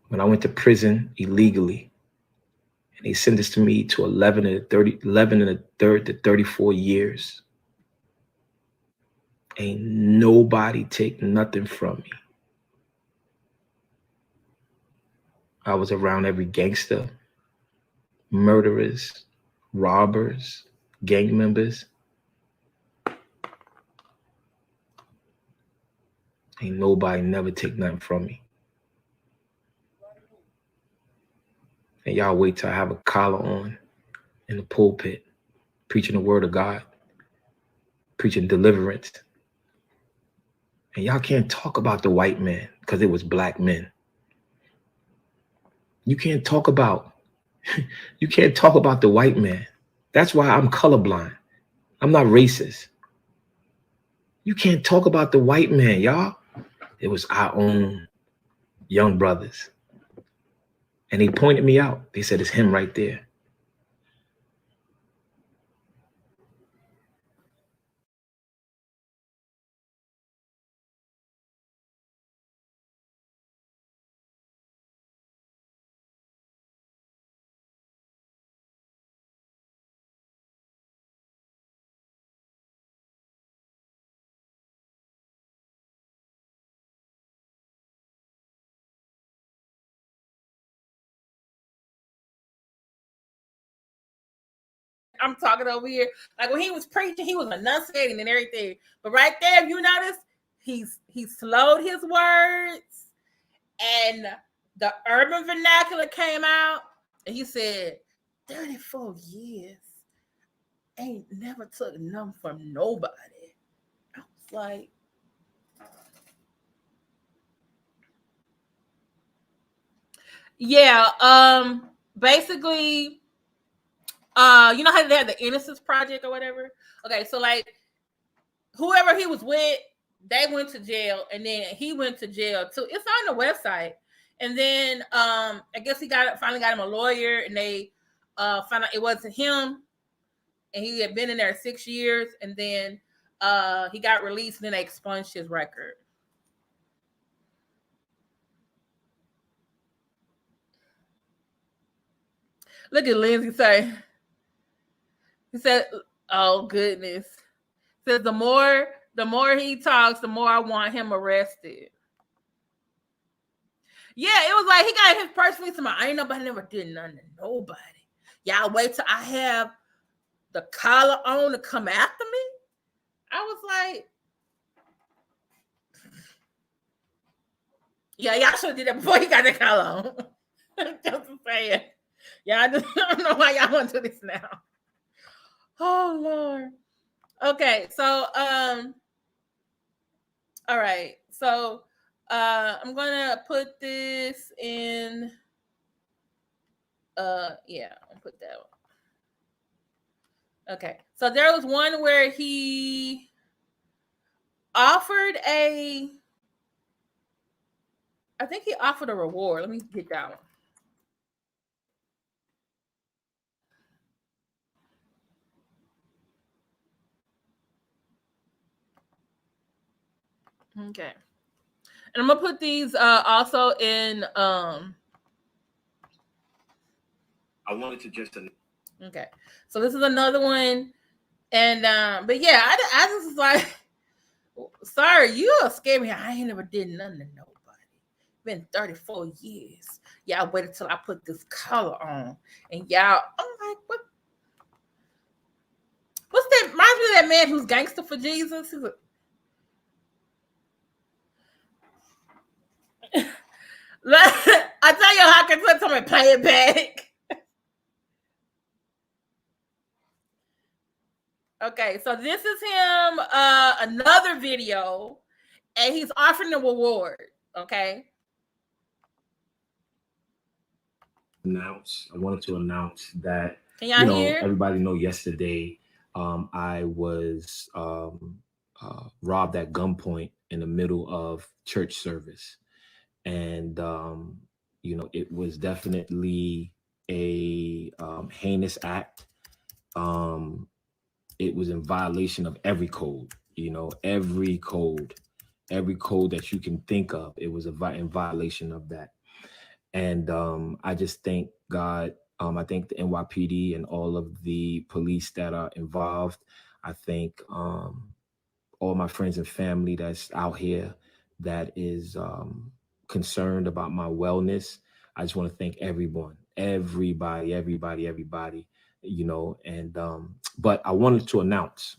When I went to prison illegally, and they sentenced me to 11 and a third to 34 years. Ain't nobody take nothing from me. I was around every gangster, murderers, robbers, gang members. Ain't nobody never take nothing from me. And y'all wait till I have a collar on in the pulpit, preaching the word of God, preaching deliverance. And y'all can't talk about the white man because it was black men. You can't talk about the white man. That's why I'm colorblind. I'm not racist. You can't talk about the white man, y'all. It was our own young brothers. And they pointed me out. They said, it's him right there. I'm talking over here. Like when he was preaching, he was enunciating and everything. But right there, if you notice, he slowed his words, and the urban vernacular came out, and he said, 34 years ain't never took nothing from nobody. I was like, yeah, basically, you know how they had the Innocence Project or whatever? Okay, so like whoever he was with, they went to jail, and then he went to jail too. It's on the website. And then I guess he finally got him a lawyer, and they found out it wasn't him, and he had been in there 6 years, and then he got released, and then they expunged his record. Look at Lindsay say. He said, "Oh goodness." Says the more he talks, the more I want him arrested. Yeah, it was like he got his personally to I ain't nobody never did nothing to nobody. Y'all wait till I have the collar on to come after me. I was like, yeah, y'all should have did that before he got the collar on. Just saying. Yeah, I don't know why y'all want to do this now. Oh Lord. Okay, so all right. So I'm gonna put this in yeah, I'll put that one. Okay. So there was one where he offered I think he offered a reward. Let me get that one. Okay. And I'm gonna put these also in I wanted to just. Okay, so this is another one, and but yeah, I just was like, sir, you scared me. I ain't never did nothing to nobody. Been 34 years. Y'all waited till I put this collar on, and y'all, I'm like, what? What's that? Reminds me of that man who's gangster for Jesus. He's I tell you how I can let somebody play it back. Okay, so this is him, another video, and he's offering a reward. Okay. I wanted to announce that, Can y'all hear? everybody know yesterday I was robbed at gunpoint in the middle of church service. And, it was definitely a heinous act. It was in violation of every code, every code that you can think of. It was in violation of that. And I just thank God. I thank the NYPD and all of the police that are involved. I thank all my friends and family that's out here that is concerned about my wellness. I just want to thank everybody, and but I wanted to announce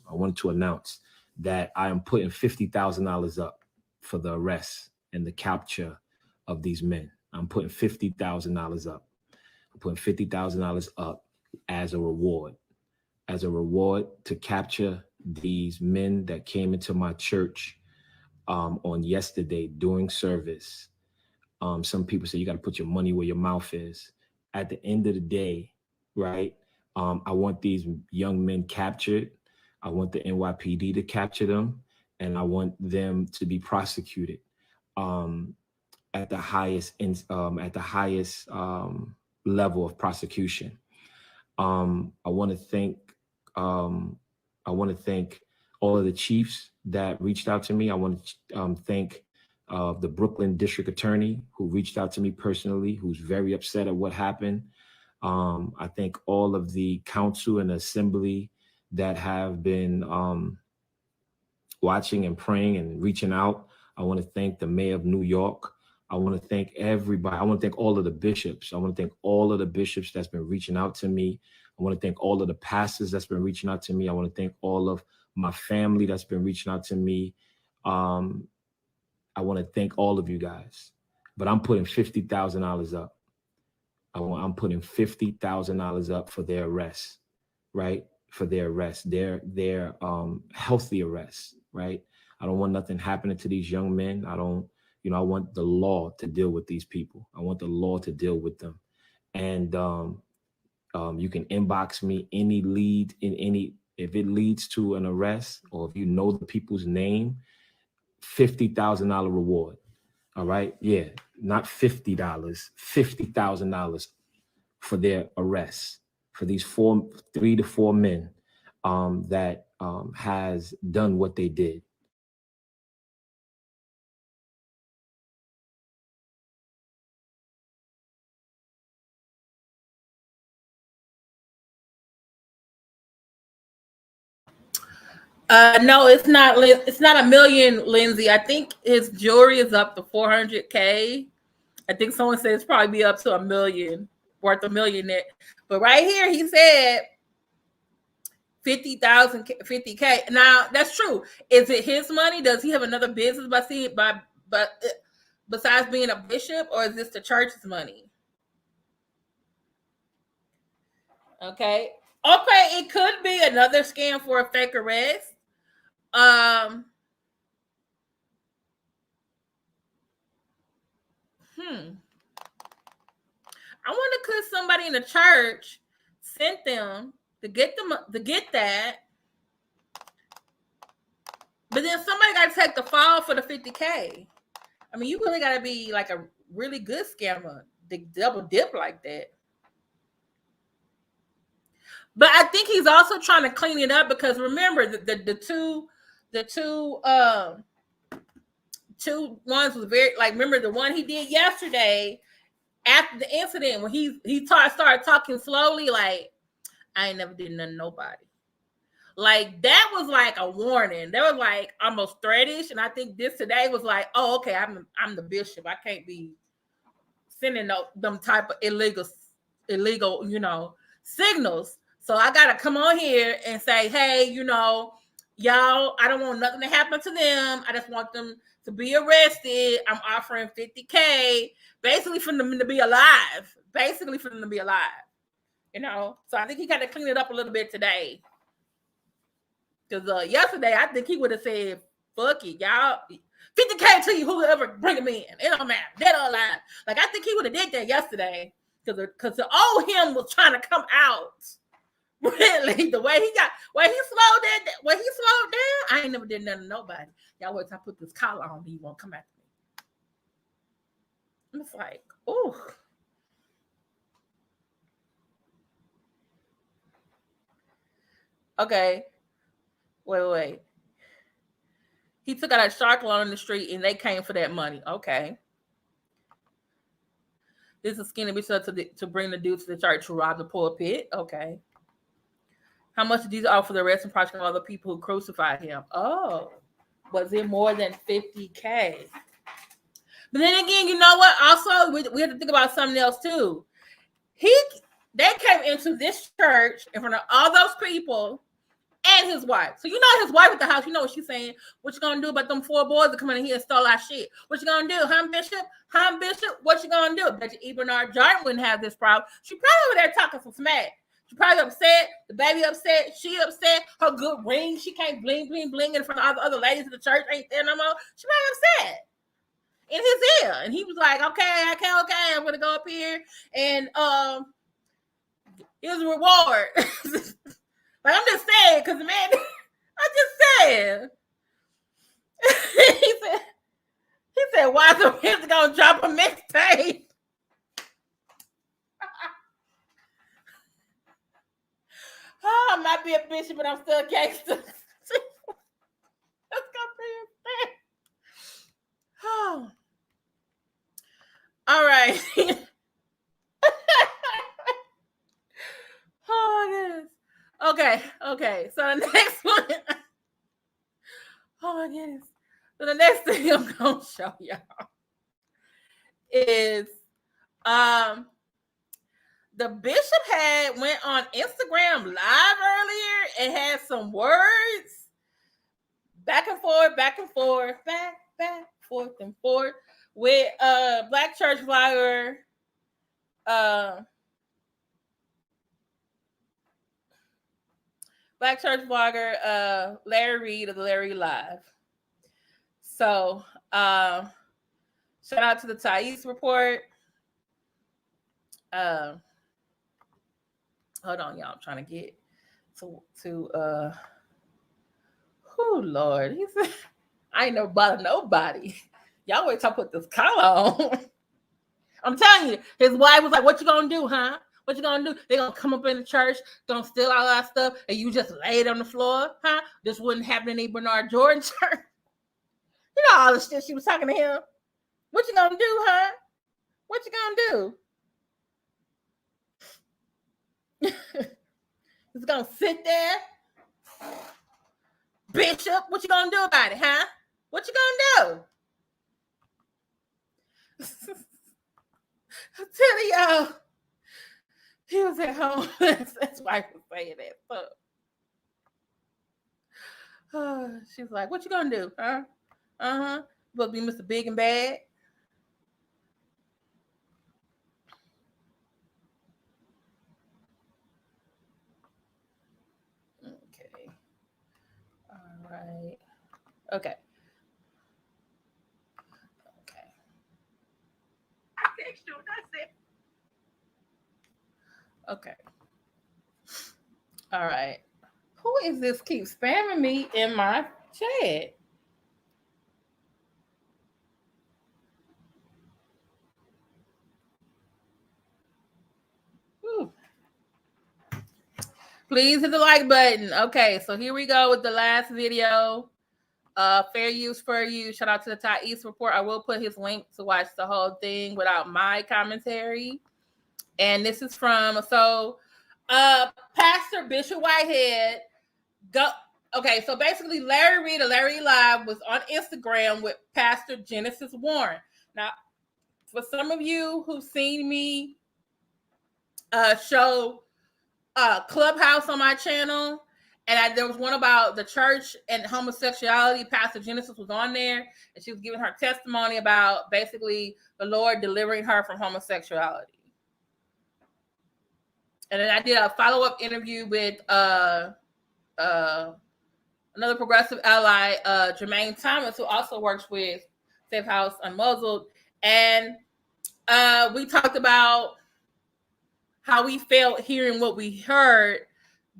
that I am putting $50,000 up for the arrest and the capture of these men. I'm putting $50,000 up. I'm putting $50,000 up as a reward to capture these men that came into my church on yesterday during service. Some people say you got to put your money where your mouth is. At the end of the day, right? I want these young men captured. I want the NYPD to capture them, and I want them to be prosecuted at the highest level of prosecution. I want to thank all of the chiefs that reached out to me. I want to thank the Brooklyn District Attorney who reached out to me personally, who's very upset at what happened. I thank all of the council and assembly that have been watching and praying and reaching out. I want to thank the mayor of New York. I want to thank everybody. I want to thank all of the bishops. I want to thank all of the bishops that's been reaching out to me. I want to thank all of the pastors that's been reaching out to me. I want to thank all of my family that's been reaching out to me. I want to thank all of you guys. But I'm putting $50,000 up. I'm putting $50,000 up for their arrest, right? For their arrest, their healthy arrest, right? I don't want nothing happening to these young men. I want the law to deal with these people. I want the law to deal with them. And you can inbox me any lead if it leads to an arrest, or if you know the people's name, $50,000 reward. All right. Yeah. Not $50, $50,000 for their arrest for these 3 to 4 men that has done what they did. No, it's not. It's not $1 million, Lindsay. I think his jewelry is up to 400K. I think someone said it's probably be up to $1 million, worth $1 million net. But right here, he said 50,000, 50K. Now that's true. Is it his money? Does he have another business besides being a bishop, or is this the church's money? Okay, it could be another scam for a fake arrest. I wonder, could somebody in the church sent them to get that, but then somebody got to take the fall for the 50K. I mean, you really got to be like a really good scammer to double dip like that. But I think he's also trying to clean it up, because remember the two ones was very, like, remember the one he did yesterday, after the incident, when he started talking slowly, like, I ain't never did nothing to nobody. Like, that was like a warning. They were like almost threatish, and I think this today was like, oh, okay, I'm the bishop. I can't be sending them type of illegal, signals. So I gotta come on here and say, hey, y'all, I don't want nothing to happen to them. I just want them to be arrested. I'm offering $50K, basically for them to be alive. So I think he got to clean it up a little bit today. Because yesterday, I think he would have said, fuck it, y'all. $50K to you, whoever bring him in. It don't matter. Dead or alive. Like, I think he would have did that yesterday. Because the old him was trying to come out. Really, the way he slowed down, I ain't never did nothing to nobody. Y'all wait till I put this collar on me, he won't come after me. I'm just like, ooh. Okay. Wait. He took out a shark loan in the street and they came for that money. Okay. This is skinny bitch to bring the dude to the church to rob the pulpit. Okay. How much did these offer the arrest and prosecution of other people who crucified him? Oh, was it more than $50K? But then again, you know what? Also, we have to think about something else too. They came into this church in front of all those people and his wife. So his wife at the house, you know what she's saying. What you gonna do about them 4 boys that come in here and stole our shit? What you gonna do, huh, Bishop? What you gonna do? Bet you Bernard Jordan wouldn't have this problem. She probably over there talking some smack. She probably upset. The baby upset. She upset. Her good ring. She can't bling, bling, bling in front of all the other ladies in the church. Ain't there no more. She probably upset in his ear. And he was like, okay, I'm going to go up here and here's a reward. Like, I'm just saying, because, man, I'm just saying. he said, why the kids going to drop a mixtape? Oh, I might be a bishop, but I'm still a gangster. Let's go for your thing. Oh. All right. Oh, my goodness. Okay. So the next one. Oh, my goodness. So the next thing I'm going to show y'all is the bishop went on Instagram Live earlier and had some words back and forth, back, forth and forth with Black church vlogger Larry Reid of the Larry Live. So shout out to the Thais report. Hold on, y'all. I'm trying to get to oh Lord. He said, I ain't never bothered nobody. Y'all wait till I put this collar on. I'm telling you, his wife was like, what you gonna do, huh? What you gonna do? They gonna come up in the church, gonna steal all that stuff, and you just lay it on the floor, huh? This wouldn't happen in a Bernard Jordan church. You know all the shit she was talking to him. What you gonna do, huh? What you gonna do? He's gonna sit there. Bishop, what you gonna do about it, huh? What you gonna do? I'm telling y'all, he was at home. That's why he was saying that. So, she's like, what you gonna do, huh? You supposed to be Mr. Big and Bad. Okay. All right. Okay. Okay. All right. Who is this keep spamming me in my chat? Ooh. Please hit the like button. Okay, so here we go with the last video. Fair use for you. Shout out to the Ty East Report. I will put his link to watch the whole thing without my commentary. And this is from Pastor Bishop Whitehead. Okay, so basically Larry Reid of Larry Live was on Instagram with Pastor Genesis Warren. Now, for some of you who've seen me show Clubhouse on my channel, and there was one about the church and homosexuality. Pastor Genesis was on there, and she was giving her testimony about basically the Lord delivering her from homosexuality. And then I did a follow-up interview with another progressive ally, Jermaine Thomas, who also works with Safe House Unmuzzled. And we talked about how we felt hearing what we heard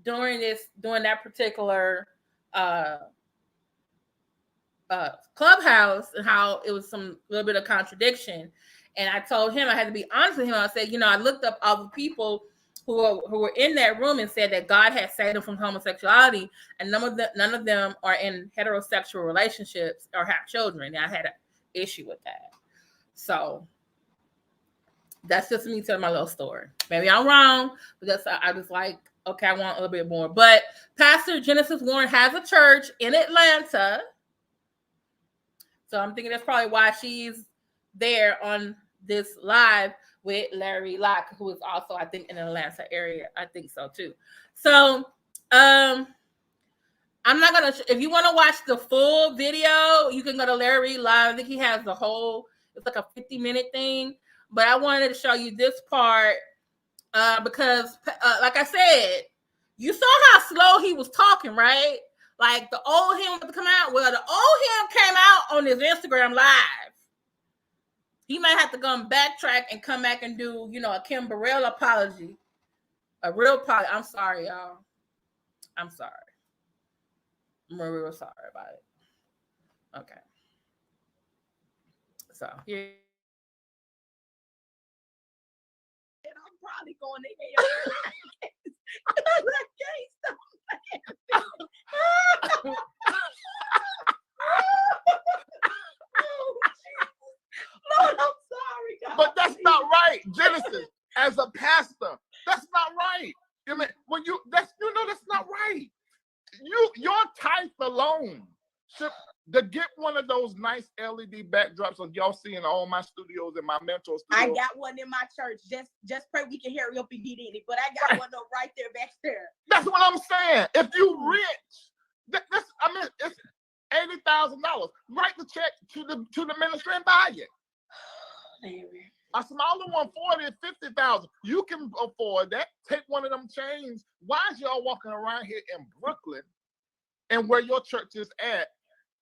during that particular Clubhouse, and how it was a little bit of contradiction. And I told him, I had to be honest with him. I said, I looked up all the people who were in that room and said that God had saved them from homosexuality, and none of them are in heterosexual relationships or have children. And I had an issue with that. So that's just me telling my little story. Maybe I'm wrong, but I was like, okay, I want a little bit more. But Pastor Genesis Warren has a church in Atlanta. So I'm thinking that's probably why she's there on this live with Larry Locke, who is also, I think, in the Atlanta area. I think so too. So I'm not gonna. If you want to watch the full video, you can go to Larry Live. I think he has the whole. It's like a 50-minute thing. But I wanted to show you this part because, like I said, you saw how slow he was talking, right? Like the old him to come out. Well, the old him came out on his Instagram Live. He might have to go and backtrack and come back and do, a Kim Burrell apology. A real apology. I'm sorry, y'all. I'm sorry. I'm real sorry about it. Okay. So here. I'm probably going to hell. I can't stop laughing. Lord, I'm sorry, God. But that's not right, Genesis. As a pastor, that's not right. I mean, that's not right. Your tithe alone should to get one of those nice LED backdrops like y'all see in all my studios and my mentor studios. I got one in my church. Just pray we can hurry up and get in it. But I got one right there back there. That's what I'm saying. If you rich, it's $80,000. Write the check to the ministry and buy it. Larry. A smaller one, 40 or 50,000. You can afford that. Take one of them chains. Why is y'all walking around here in Brooklyn and where your church is at?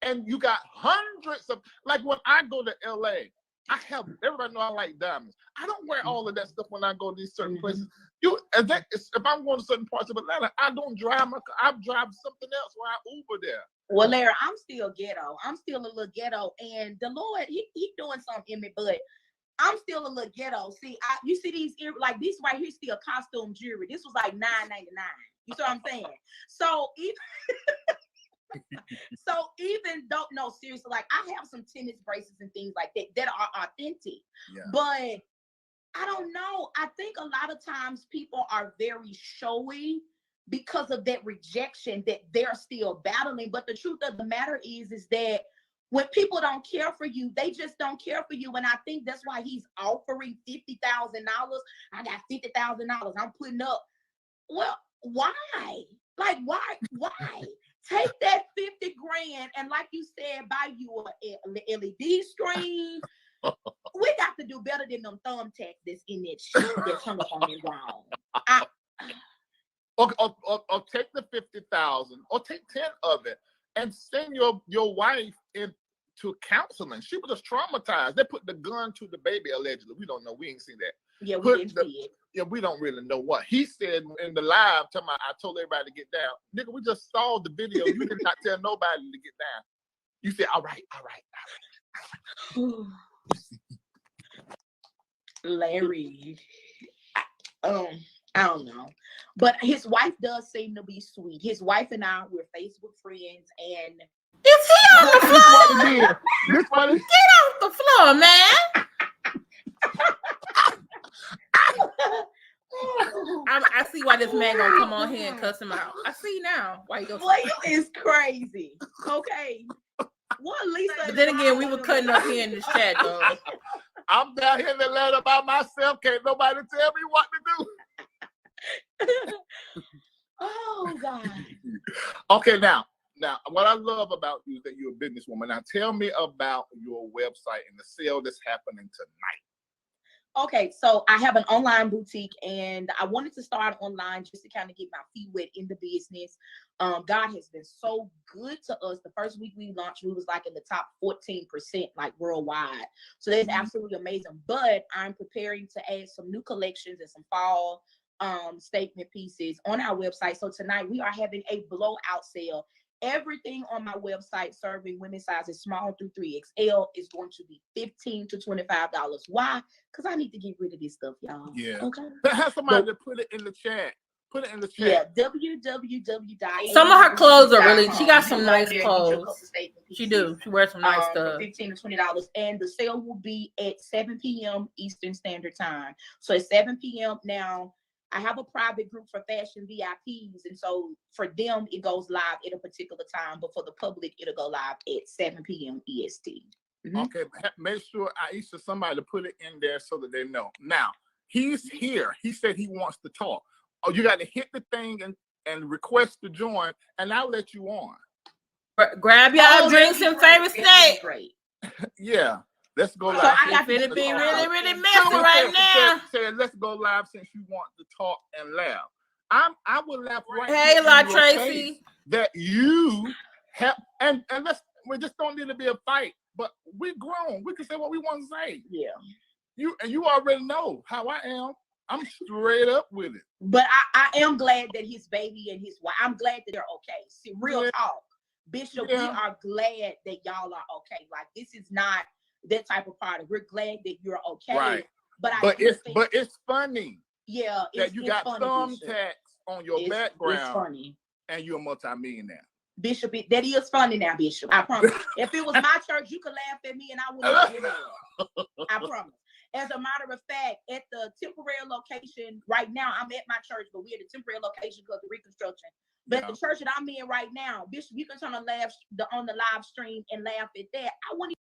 And you got hundreds of, like when I go to LA, everybody know I like diamonds. I don't wear all of that stuff when I go to these certain places. If I'm going to certain parts of Atlanta, I don't drive my car. I drive something else where I Uber there. Well, Larry, I'm still ghetto. I'm still a little ghetto. And the Lord, he doing something in me, but I'm still a little ghetto. See, you see these, like this right here, still costume jewelry. This was like $9.99. You see what I'm saying? So even though, no, seriously, like I have some tennis bracelets and things like that are authentic. Yeah. But I don't know. I think a lot of times people are very showy because of that rejection that they're still battling. But the truth of the matter is that when people don't care for you, they just don't care for you. And I think that's why he's offering $50,000. I got $50,000. I'm putting up. Well, why? Like, why? Take that 50 grand and, like you said, buy you a LED screen. We got to do better than them thumbtacks that's in that shit that's hung up on that wall. Or take the 50,000, or take 10 of it, and send your wife into counseling. She was just traumatized. They put the gun to the baby allegedly. We don't know. We ain't seen that. Yeah, we didn't see it. Yeah, we don't really know what he said in the live. I told everybody to get down. Nigga, we just saw the video. You did not tell nobody to get down. You said, all right. Larry, I don't know, but his wife does seem to be sweet. His wife and I, we're Facebook friends, and is he on the This what it is. This what it is. Get off the floor, man. I see why this man gonna come on here and cuss him out. I see now why he goes. Boy, you is crazy. Okay. What, Lisa? But then again, we were cutting up here in this chat, though. I'm down here in Atlanta by myself. Can't nobody tell me what to do. Oh God. Okay, now, what I love about you is that you're a businesswoman. Now, tell me about your website and the sale that's happening tonight. Okay, so I have an online boutique, and I wanted to start online just to kind of get my feet wet in the business. God has been so good to us. The first week we launched, we was like in the top 14%, like worldwide. So that's absolutely amazing. But I'm preparing to add some new collections and some fall statement pieces on our website. So tonight we are having a blowout sale. Everything on my website serving women's sizes small through 3XL is going to be $15 to $25. Why? Because I need to get rid of this stuff, y'all. Yeah. Okay. Have somebody to put it in the chat. Put it in the chat. Yeah. www. Some of her clothes are really. She got some nice clothes. She do. She wears some nice stuff. $15 to $20, and the sale will be at 7 p.m. Eastern Standard Time. So at 7 p.m. now. I have a private group for fashion VIPs, and so for them, it goes live at a particular time, but for the public, it'll go live at 7 p.m. EST. Mm-hmm. Okay, make sure Aisha, somebody to put it in there so that they know. Now, he's here. He said he wants to talk. Oh, you got to hit the thing and request to join, and I'll let you on. Grab y'all drinks and favorite snack. Yeah. Let's go live. So I got to be really messy right now. Say, let's go live since you want to talk and laugh. I will laugh right Hey, here La in your Tracy. face that we just don't need to be a fight, but we're grown. We can say what we want to say. Yeah. You already know how I am. I'm straight up with it. But I am glad that his baby and his wife, I'm glad that they're okay. See, real talk. Bishop, we are glad that y'all are okay. Like, this is not that type of party. We're glad that you're okay. Right. But it's funny. Yeah. That you got thumbtacks on your background. It's funny. And you're a multimillionaire. Bishop, that is funny now, Bishop. I promise. If it was my church, you could laugh at me and I wouldn't get mad. I promise. As a matter of fact, at the temporary location right now, I'm at my church, but we're at the temporary location because of reconstruction. But the church that I'm in right now, Bishop, you can turn on the live stream and laugh at that. I wouldn't.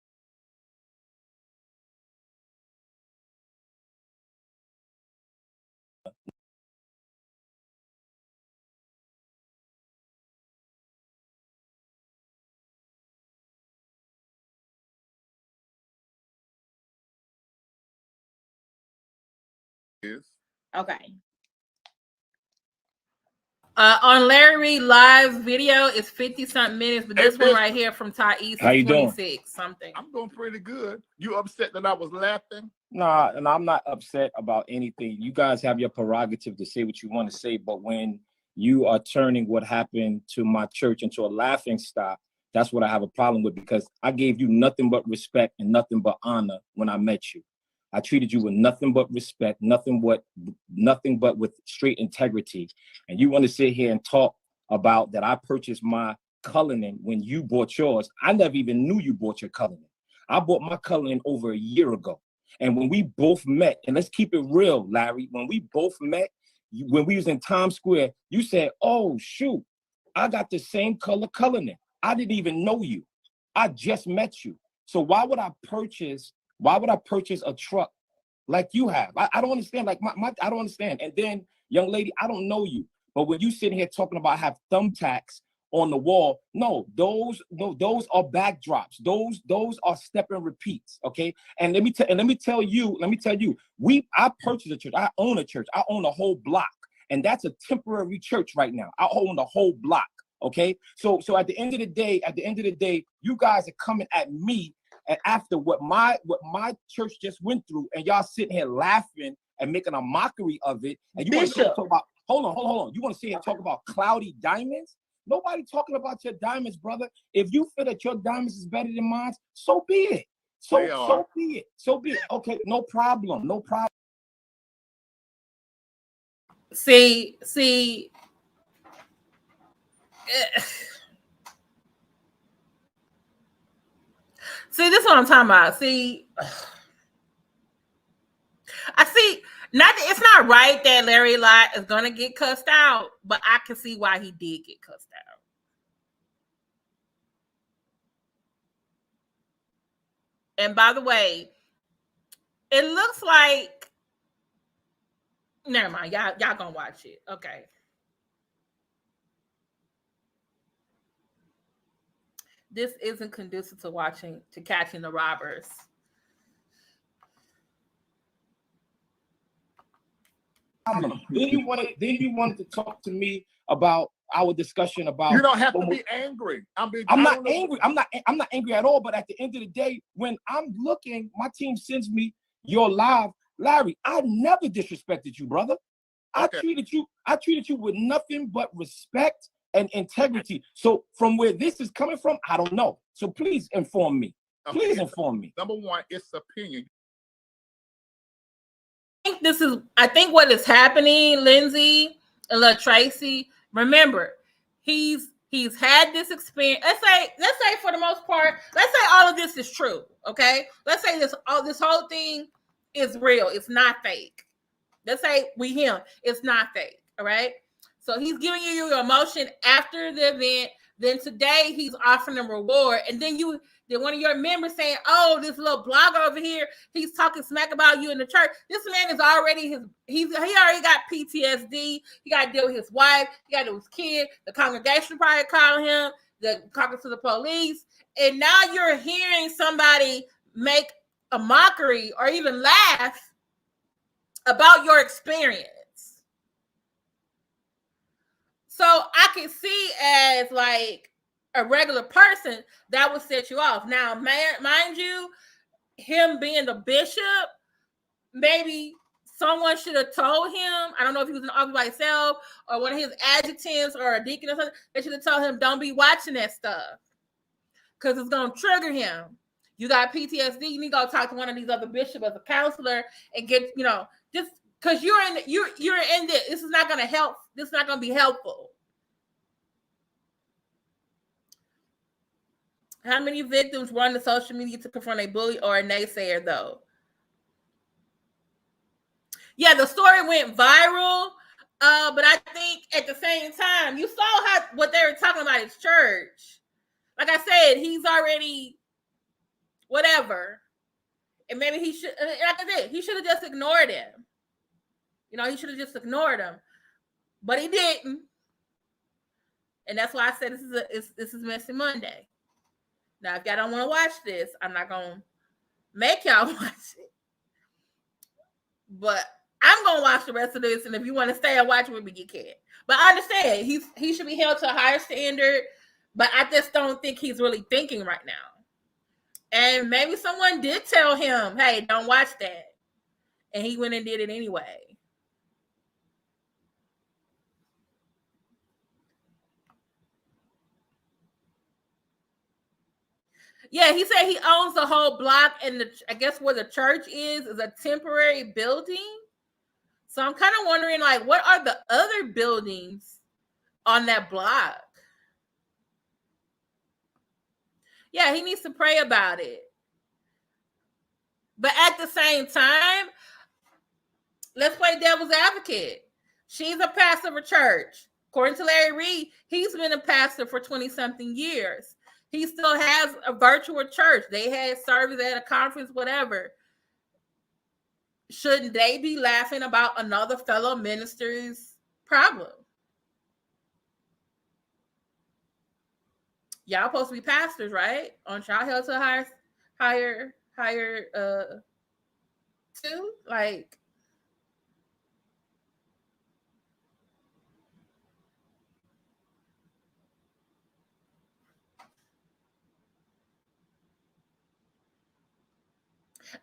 Okay. On Larry Reid live video, it's 50-something minutes, but this one right here from Thais is 26 something. I'm doing pretty good. You upset that I was laughing? Nah, and I'm not upset about anything. You guys have your prerogative to say what you want to say, but when you are turning what happened to my church into a laughing stock, that's what I have a problem with, because I gave you nothing but respect and nothing but honor when I met you. I treated you with nothing but respect, nothing but with straight integrity. And you want to sit here and talk about that I purchased my Cullinan when you bought yours. I never even knew you bought your Cullinan. I bought my Cullinan over a year ago. And when we both met, and let's keep it real, Larry, when we both met, when we was in Times Square, you said, oh, shoot, I got the same color Cullinan. I didn't even know you. I just met you. So why would I purchase a truck like you have? I don't understand. Like I don't understand. And then, young lady, I don't know you, but when you sitting here talking about have thumbtacks on the wall, no, those are backdrops. Those are step and repeats. Okay. And let me tell you, I purchased a church. I own a church. I own a whole block, and that's a temporary church right now. I own the whole block. Okay. So at the end of the day, you guys are coming at me. And after what my church just went through, and y'all sitting here laughing and making a mockery of it, and you want to talk about, hold on. You want to sit here and talk about cloudy diamonds? Nobody talking about your diamonds, brother. If you feel that your diamonds is better than mine, so be it. So be it. Okay, no problem. See. See, this is what I'm talking about. See, I see. It's not right that Larry Lott is gonna get cussed out, but I can see why he did get cussed out. And by the way, it looks like. Never mind, y'all gonna watch it, okay? This isn't conducive to catching the robbers. Then you wanted to talk to me about our discussion about. You don't have to be angry. I'm not angry. I'm not angry at all. But at the end of the day, when I'm looking, my team sends me your live, Larry. I never disrespected you, brother. Okay. I treated you with nothing but respect and integrity. So from where this is coming from, I don't know. So please inform me. Please inform me. Number one, it's opinion. I think what is happening, Lindsay and Tracy, remember, he's had this experience. Let's say for the most part, let's say all of this is true. Okay. Let's say this whole thing is real. It's not fake. Let's say it's not fake. All right. So he's giving you your emotion after the event. Then today he's offering a reward. And then one of your members saying, oh, this little blogger over here, he's talking smack about you in the church. This man is already he already got PTSD. He got to deal with his wife. He got to deal with his kid. The congregation probably called him, talking to the police. And now you're hearing somebody make a mockery or even laugh about your experience. So I can see as like a regular person that would set you off. Now, mind you, him being the bishop, maybe someone should have told him. I don't know if he was in the office by himself or one of his adjutants or a deacon or something. They should have told him, don't be watching that stuff because it's going to trigger him. You got PTSD. You need to go talk to one of these other bishops as a counselor and get, just because you're in this. This is not going to help. This is not going to be helpful. How many victims run to social media to confront a bully or a naysayer, though? Yeah, the story went viral, but I think at the same time, you saw what they were talking about his church. Like I said, he's already whatever, and maybe he should. Like I said, he should have just ignored him. He should have just ignored him, but he didn't, and that's why I said this is Messy Monday. Now, if y'all don't want to watch this, I'm not going to make y'all watch it. But I'm going to watch the rest of this. And if you want to stay and watch it with me, you can. But I understand he should be held to a higher standard. But I just don't think he's really thinking right now. And maybe someone did tell him, hey, don't watch that. And he went and did it anyway. Yeah, he said he owns the whole block, and I guess where the church is a temporary building. So I'm kind of wondering, like, what are the other buildings on that block? Yeah, he needs to pray about it. But at the same time, let's play devil's advocate. She's a pastor of a church. According to Larry Reid, he's been a pastor for 20-something years. He still has a virtual church. They had service at a conference, whatever. Shouldn't they be laughing about another fellow minister's problem? Y'all supposed to be pastors, right? Aren't y'all held to a higher too? Like,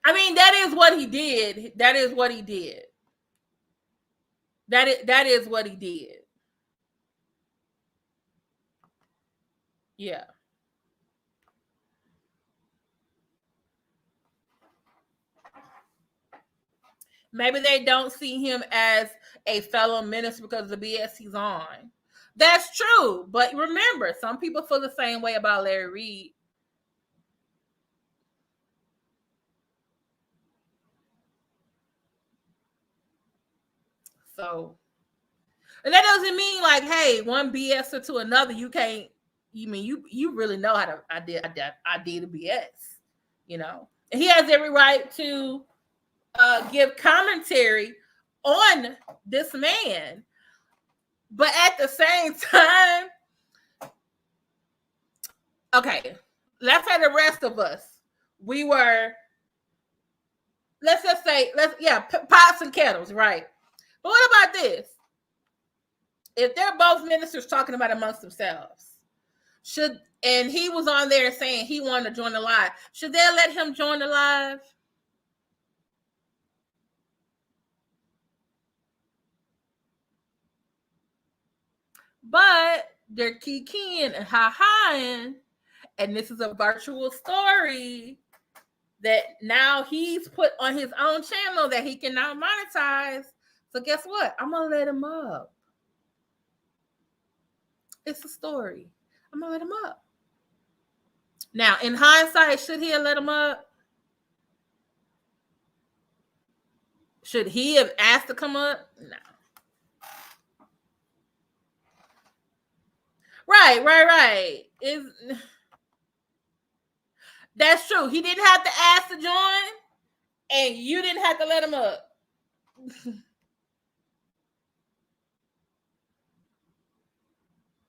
I mean, that is what he did. That is what he did. That is what he did. Yeah. Maybe they don't see him as a fellow minister because of the BS he's on. That's true. But remember, some people feel the same way about Larry Reid. So, and that doesn't mean like, hey, one BSer to another, you can't. You mean you really know how to I did a BS, you know. And he has every right to give commentary on this man, but at the same time, okay, let's say the rest of us, we were, let's just say, pots and kettles, right? But what about this? If they're both ministers talking about amongst themselves, and he was on there saying he wanted to join the live, should they let him join the live? But they're kikiing and ha-haing, and this is a virtual story that now he's put on his own channel that he can now monetize. So guess what? I'm gonna let him up. It's a story. I'm gonna let him up. Now, in hindsight, should he have let him up? Should he have asked to come up? No. Right. That's true. He didn't have to ask to join, and you didn't have to let him up.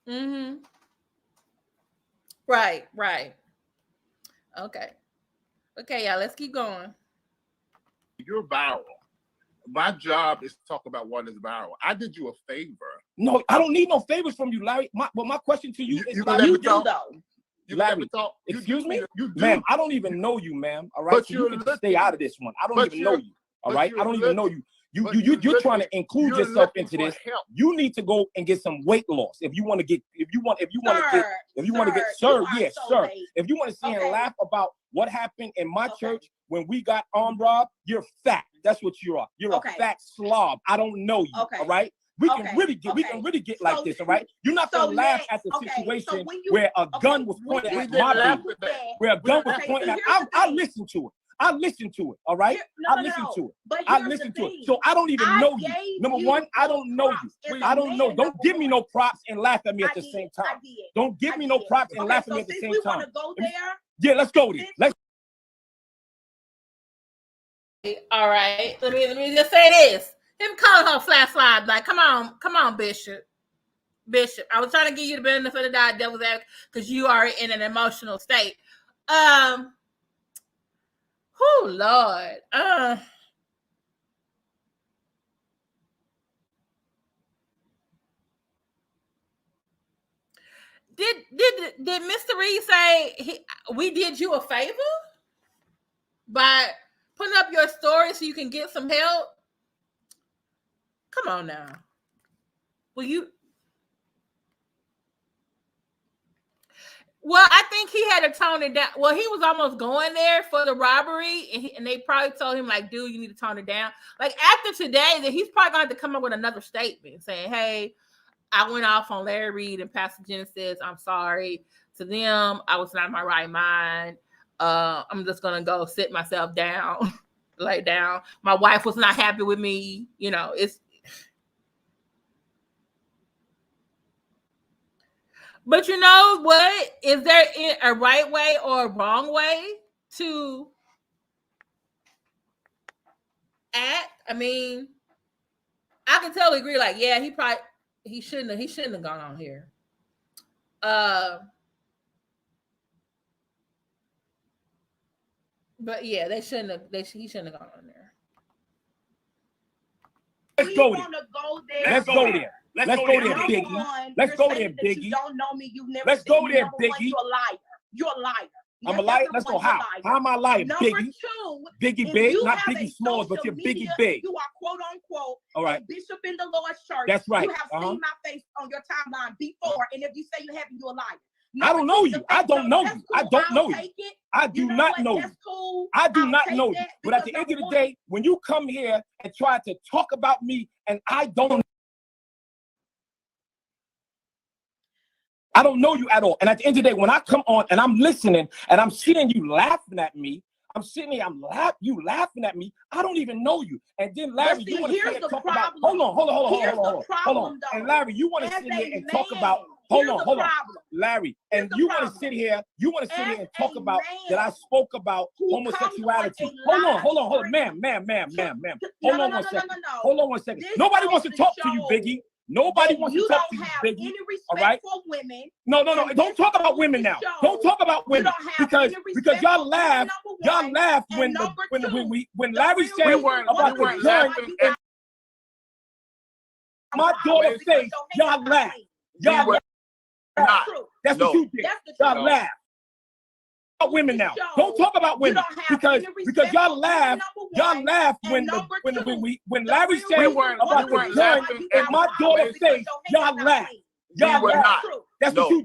Mm-hmm. Right. Okay, y'all, let's keep going. You're viral. My job is to talk about what is viral. I did you a favor. No, I don't need no favors from you, Larry. My question to you is, you do though. Larry, excuse me? Ma'am, I don't even know you, ma'am. All right, but so you can stay out of this one. I don't even know you. All right, I don't even know you. You're trying to include yourself into this. You need to go and get some weight loss if you want to get If you want to get sir. If you want to see and laugh about what happened in my church when we got armed robbed, you're fat. That's what you are. You're a fat slob. I don't know you. All right. We can really get like this, all right? You're not gonna laugh at the situation where a gun was pointed at my baby. Where a gun was pointed at. I listened to it. I listened to it. All right. I listened to it. So I don't even know you. Number one, I don't know you. I don't know. Don't give me no props and laugh at me at the same time. Don't give me no props and laugh at me at the same time. Yeah, let's go there. All right. Let me just say this. Him calling her flat slide, like, come on, Bishop. I was trying to give you the benefit of the doubt, devil's advocate, because you are in an emotional state. Oh Lord. Did Mr. Reid say we did you a favor by putting up your story so you can get some help? Come on now. Well, I think he had to tone it down. Well, he was almost going there for the robbery, and they probably told him, like, dude, you need to tone it down. Like, after today, that he's probably going to have to come up with another statement saying, hey, I went off on Larry Reid and Pastor Genesis. I'm sorry to them. I was not in my right mind. I'm just going to go sit myself down, lay down. My wife was not happy with me. You know, But you know what? Is there a right way or a wrong way to act? I mean, I can totally agree. Like, yeah, he shouldn't have gone on here. But yeah, he shouldn't have gone on there. Let's go there. Let's go there, Biggie. Let's go there, Biggie. You don't know me. You've never. Let's go there, Biggie. You're a liar. I'm a liar. Let's go. How am I lying, Biggie? Biggie Big, not Biggie Smalls, but you're Biggie Big. You are quote unquote all right. Bishop in the Lord's church. That's right. You have seen my face on your timeline before, and if you say you haven't, you're a liar. I don't know you. I don't know you. I don't know you. I do not know you. I do not know you. But at the end of the day, when you come here and try to talk about me, and I don't know you at all. And at the end of the day, when I come on and I'm listening and I'm seeing you laughing at me, I'm sitting here, you laughing at me. I don't even know you. And then Larry, see, you want to sit here's here and the talk problem. about, hold problem, on. though. And Larry, you want to As sit here a and talk man, about, here's hold the on. problem. Larry, Here's and the you want to problem. sit here, As and talk a about man that I spoke about who homosexuality. comes on a Hold on, live ma'am. Hold on one second. Hold on one second. This Nobody wants goes to to talk to you, show Biggie. Nobody wants to you talk to don't you, have Biggie. any All respect right? for women. No. And Don't this talk about goes women to now. show Don't talk about you women don't have because any respect y'all for laugh. women, Y'all number laugh one. when And number two, when the Larry real said reason about why the you joint laughing and my daughter's because face, your y'all hands are laugh. clean. Y'all We were laugh. not. True. That's No. what you did. That's the Y'all truth. laugh. About women now. Don't talk about You women don't have because any respect y'all for laugh. women, Y'all number laugh one. when And the number when two, when the Larry real said We reason weren't why about you the laughing joint you in got my a problem daughter's is because face, your hands y'all are laugh. clean. Y'all were laugh. not. True. That's No. what you.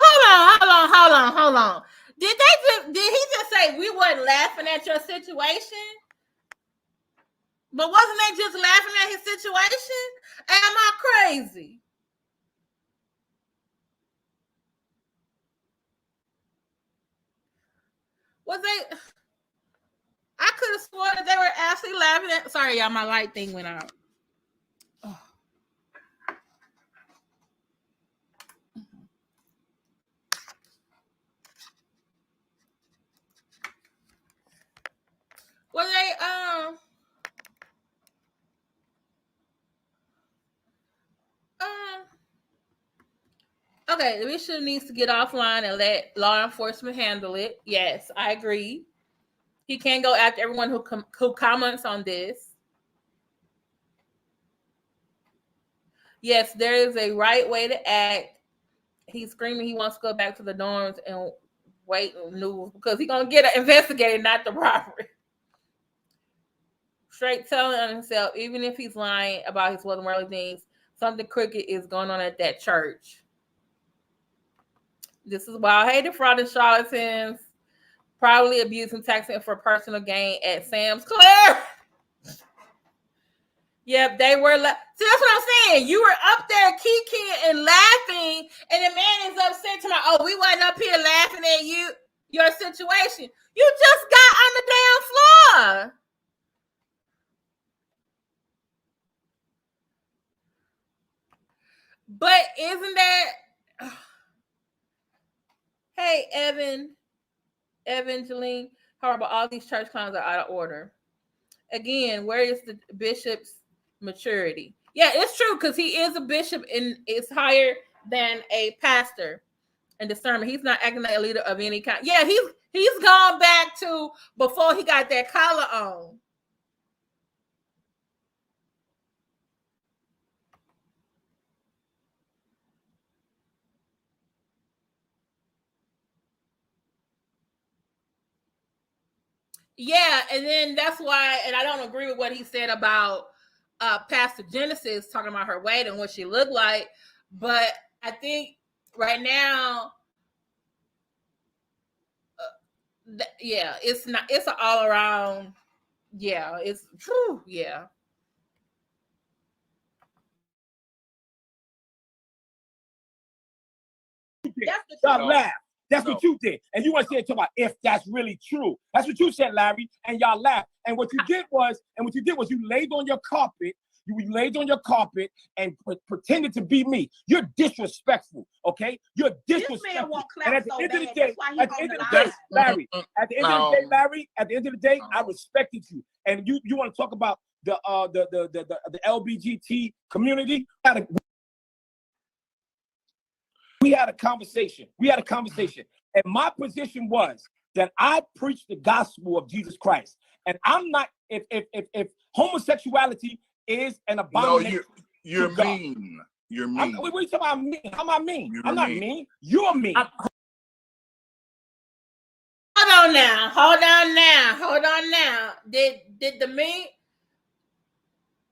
Hold on. Did he just say we weren't laughing at your situation? But wasn't they just laughing at his situation? Am I crazy? Was they? I could have sworn that they were actually laughing at. Sorry, y'all, my light thing went out. Oh. Were they okay, the bishop needs to get offline and let law enforcement handle it. Yes, I agree. He can't go after everyone who comments on this. Yes, there is a right way to act. He's screaming he wants to go back to the dorms and wait news because he's gonna get investigated, not the robbery. Straight telling on himself, even if he's lying about his worldly things, something crooked is going on at that church. This is why I hate defrauding charlatans, probably abusing taxing for personal gain at Sam's Club. Yep, they were. See, that's what I'm saying. You were up there kikiing and laughing, and the man is upset to my. Oh, we wasn't up here laughing at you, your situation. You just got on the damn floor. But isn't that? Hey, Evangeline, how about all these church clowns are out of order? Again, where is the bishop's maturity? Yeah, it's true because he is a bishop and is higher than a pastor and discernment. He's not acting like a leader of any kind. Yeah, he's gone back to before he got that collar on. Yeah, and then that's why, and I don't agree with what he said about Pastor Genesis talking about her weight and what she looked like, but I think right now, yeah, it's not. It's an all around. Yeah, it's true. Yeah. Y'all laugh. That's what you did. And you want to talk about if that's really true. That's what you said, Larry, and y'all laughed. And what you did was you laid on your carpet. You laid on your carpet and pretended to be me. You're disrespectful, okay? You're disrespectful. This man won't clap and at the so end of the bad. day, That's why at the end of the day, Larry, at the end of the day, Larry, at the end of the day, I respected you. And you want to talk about the LBGT community? We had a conversation. And my position was that I preach the gospel of Jesus Christ. And I'm not, if homosexuality is an abomination. No, you're mean. You're mean. What are you talking about mean? How am I mean? You're I'm not mean. You're mean. Hold on now. Did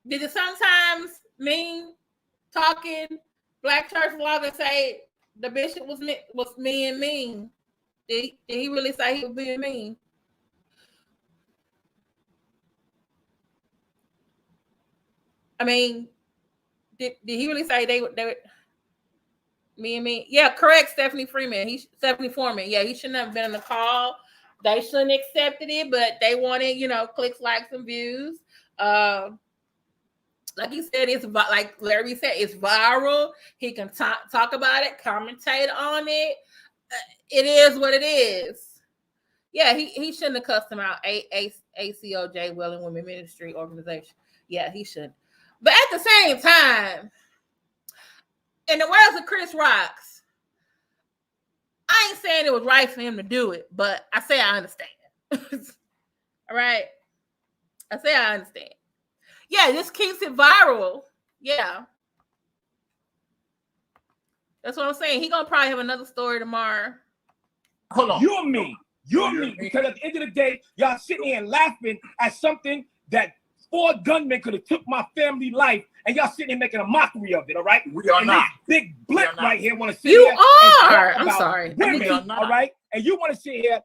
it sometimes mean talking black church vlogger say the bishop was being mean? Did he really say he was being mean? I mean, did he really say they would? Me. Yeah, correct. Stephanie Foreman. Yeah, he shouldn't have been on the call. They shouldn't have accepted it, but they wanted, clicks, likes, and views. Like you said, it's like Larry said, it's viral. He can talk about it, commentate on it. It is what it is. Yeah, he shouldn't have cussed him out. ACOJ, Welling Women Ministry Organization. Yeah, he shouldn't. But at the same time, in the words of Chris Rocks, I ain't saying it was right for him to do it, but I say I understand. All right? I say I understand. Yeah, this keeps it viral. Yeah. That's what I'm saying. He gonna probably have another story tomorrow. Hold on. You're me. Because at the end of the day, y'all sitting here and laughing at something that 4 gunmen could have took my family life, and y'all sitting here making a mockery of it, all right? We are not. Big blip right here want to sit here. You are. I'm sorry. Women, all right? And you want to sit here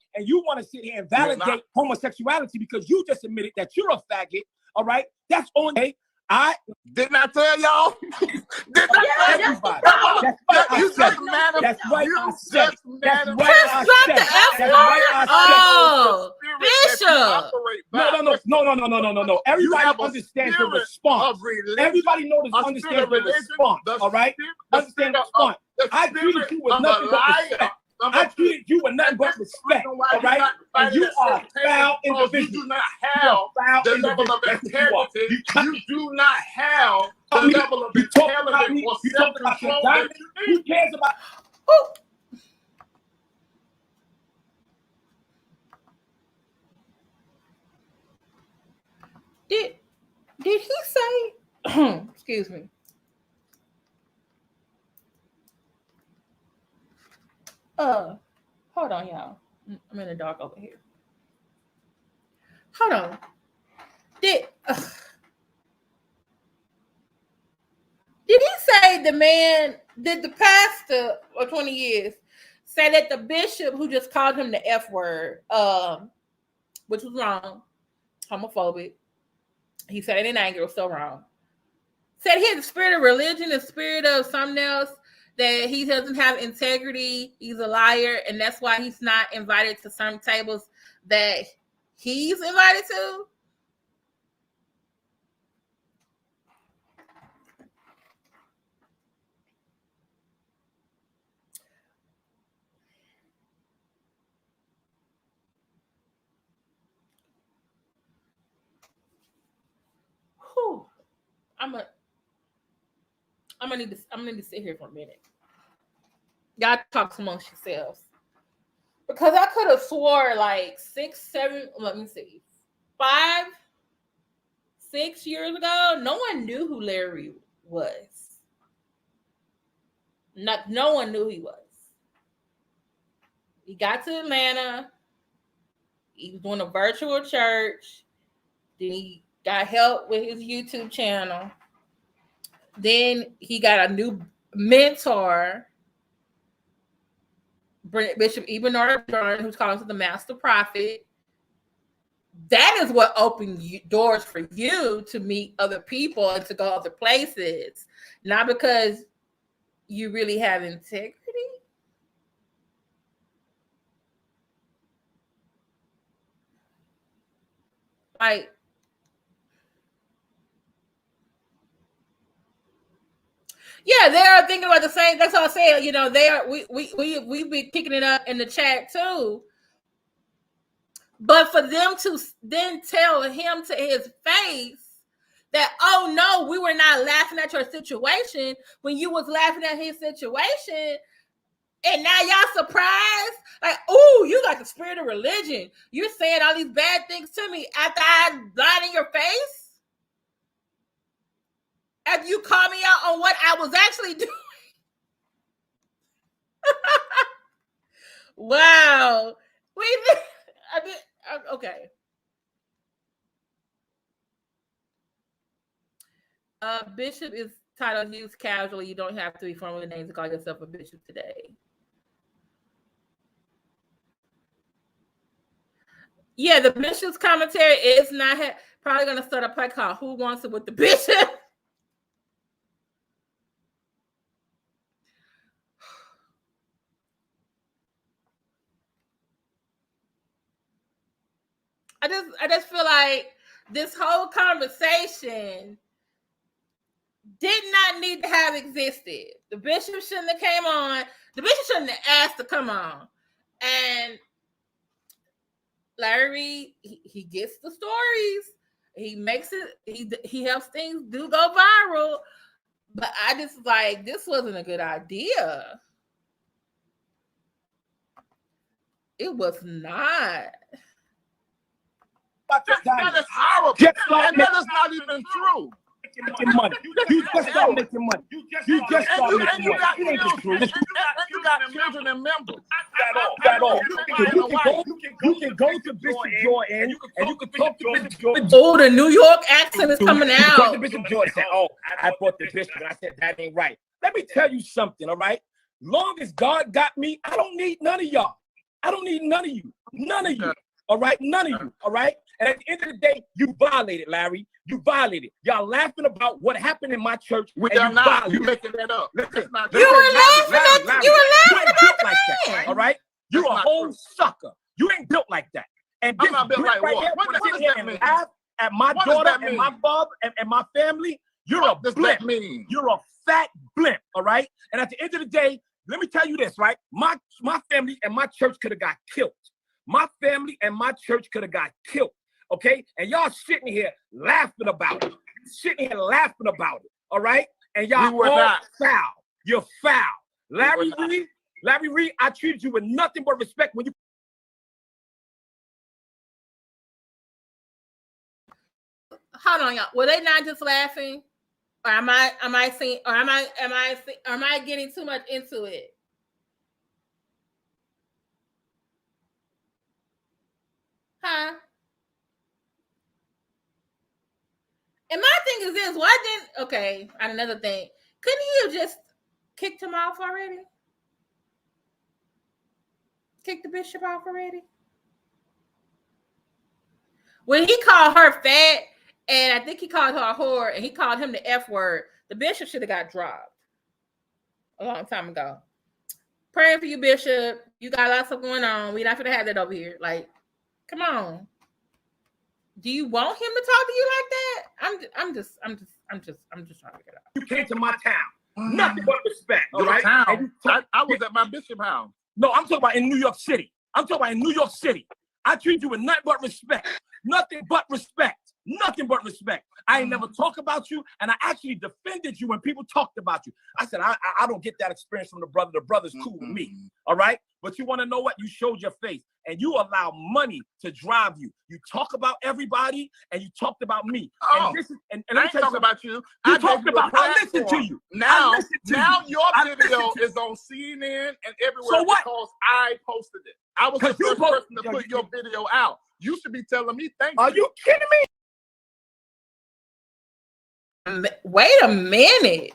and validate homosexuality because you just admitted that you're a faggot, all right? That's on day. I didn't I tell y'all? Didn't I tell everybody? That's why I said. Oh, Bishop. No. Everybody understands the response. Everybody understands the response. All right? Understand the response. I treated you with nothing but respect. I treated you with nothing but respect, all right? And you are a foul individual. You do not have the level of integrity. You do not have the level of intelligence or self-control that you need. Who cares about? Did he say? Excuse me. Hold on, y'all. I'm in the dark over here. Hold on. Did he say did the pastor for 20 years say that the bishop who just called him the F word, which was wrong, homophobic, he said it in anger, it was so wrong, said he had the spirit of religion, the spirit of something else, that he doesn't have integrity, he's a liar, and that's why he's not invited to some tables that he's invited to? Whew. I'm gonna need to sit here for a minute. Y'all talk amongst yourselves. Because I could have swore like 5, 6 years ago, no one knew who Larry was. No one knew who he was. He got to Atlanta. He was doing a virtual church. Then he got help with his YouTube channel. Then he got a new mentor, Bishop Lamar Whitehead, who's calling himself the Master Prophet. That is what opened doors for you to meet other people and to go other places. Not because you really have integrity. Like, yeah, they are thinking about the same. That's what I say. They are. We be kicking it up in the chat too. But for them to then tell him to his face that, oh no, we were not laughing at your situation when you was laughing at his situation, and now y'all surprised, like, oh, you got the spirit of religion. You're saying all these bad things to me after I lied in your face. After you called me out on what I was actually doing. Wow. Okay. Bishop is titled used casually. You don't have to be formally named to call yourself a bishop today. Yeah, the bishop's commentary is not probably going to start a play called Who Wants It with the Bishop? I just feel like this whole conversation did not need to have existed. The bishop shouldn't have came on. The bishop shouldn't have asked to come on. And Larry Reid, he gets the stories. He makes it. He helps things do go viral. But I just like, this wasn't a good idea. It was not. That is horrible. And that is not even true. Making money. You just start making money. You just start making money. It ain't the truth. And you got children and members. That all. You can go to Bishop Jordan and you can talk to Bishop Jordan. Oh, the New York accent is coming out. Bishop Jordan said, "Oh, I bought the bishop," and I said, "That ain't right." Let me tell you something, all right? Long as God got me, I don't need none of y'all. I don't need none of you. None of you. All right? None of you. All right? And at the end of the day, you violated, Larry. You violated. Y'all laughing about what happened in my church. We are not. You making that up. Listen, you were laughing about that. Like that. All right? You're a whole sucker. You ain't built like that. And I'm not built like what? What does that mean? Laugh at my daughter and my father and my family. You're a blimp. You're a fat blimp. All right? And at the end of the day, let me tell you this, right? My family and my church could have got killed. My family and my church could have got killed. Okay? And y'all sitting here laughing about it. Sitting here laughing about it. All right? And y'all all foul. You're foul. Larry Reid, I treated you with nothing but respect when you. Hold on, y'all. Were they not just laughing? Or am I getting too much into it? Huh? And my thing is this, why didn't, okay, another thing. Couldn't he have just kicked him off already? Kicked the bishop off already? When he called her fat, and I think he called her a whore, and he called him the F word, the bishop should have got dropped a long time ago. Praying for you, Bishop. You got lots of stuff going on. We're not going to have that over here. Like, come on. Do you want him to talk to you like that? I'm just trying to get out. You came to my town. Nothing but respect. All right? Town. I was at my bishop house. No, I'm talking about in New York City. I treat you with nothing but respect. Nothing but respect. Nothing but respect. I ain't never talk about you, and I actually defended you when people talked about you. I said, I don't get that experience from the brother. The brother's cool with me. All right? But you want to know what? You showed your face, and you allow money to drive you. You talk about everybody, and you talked about me. Oh, and I ain't talking about you. You talked about, I listened to you. Now your video is on CNN and everywhere because I posted it. I was the first person to put your video out. You should be telling me thank you. Are you kidding me? Wait a minute,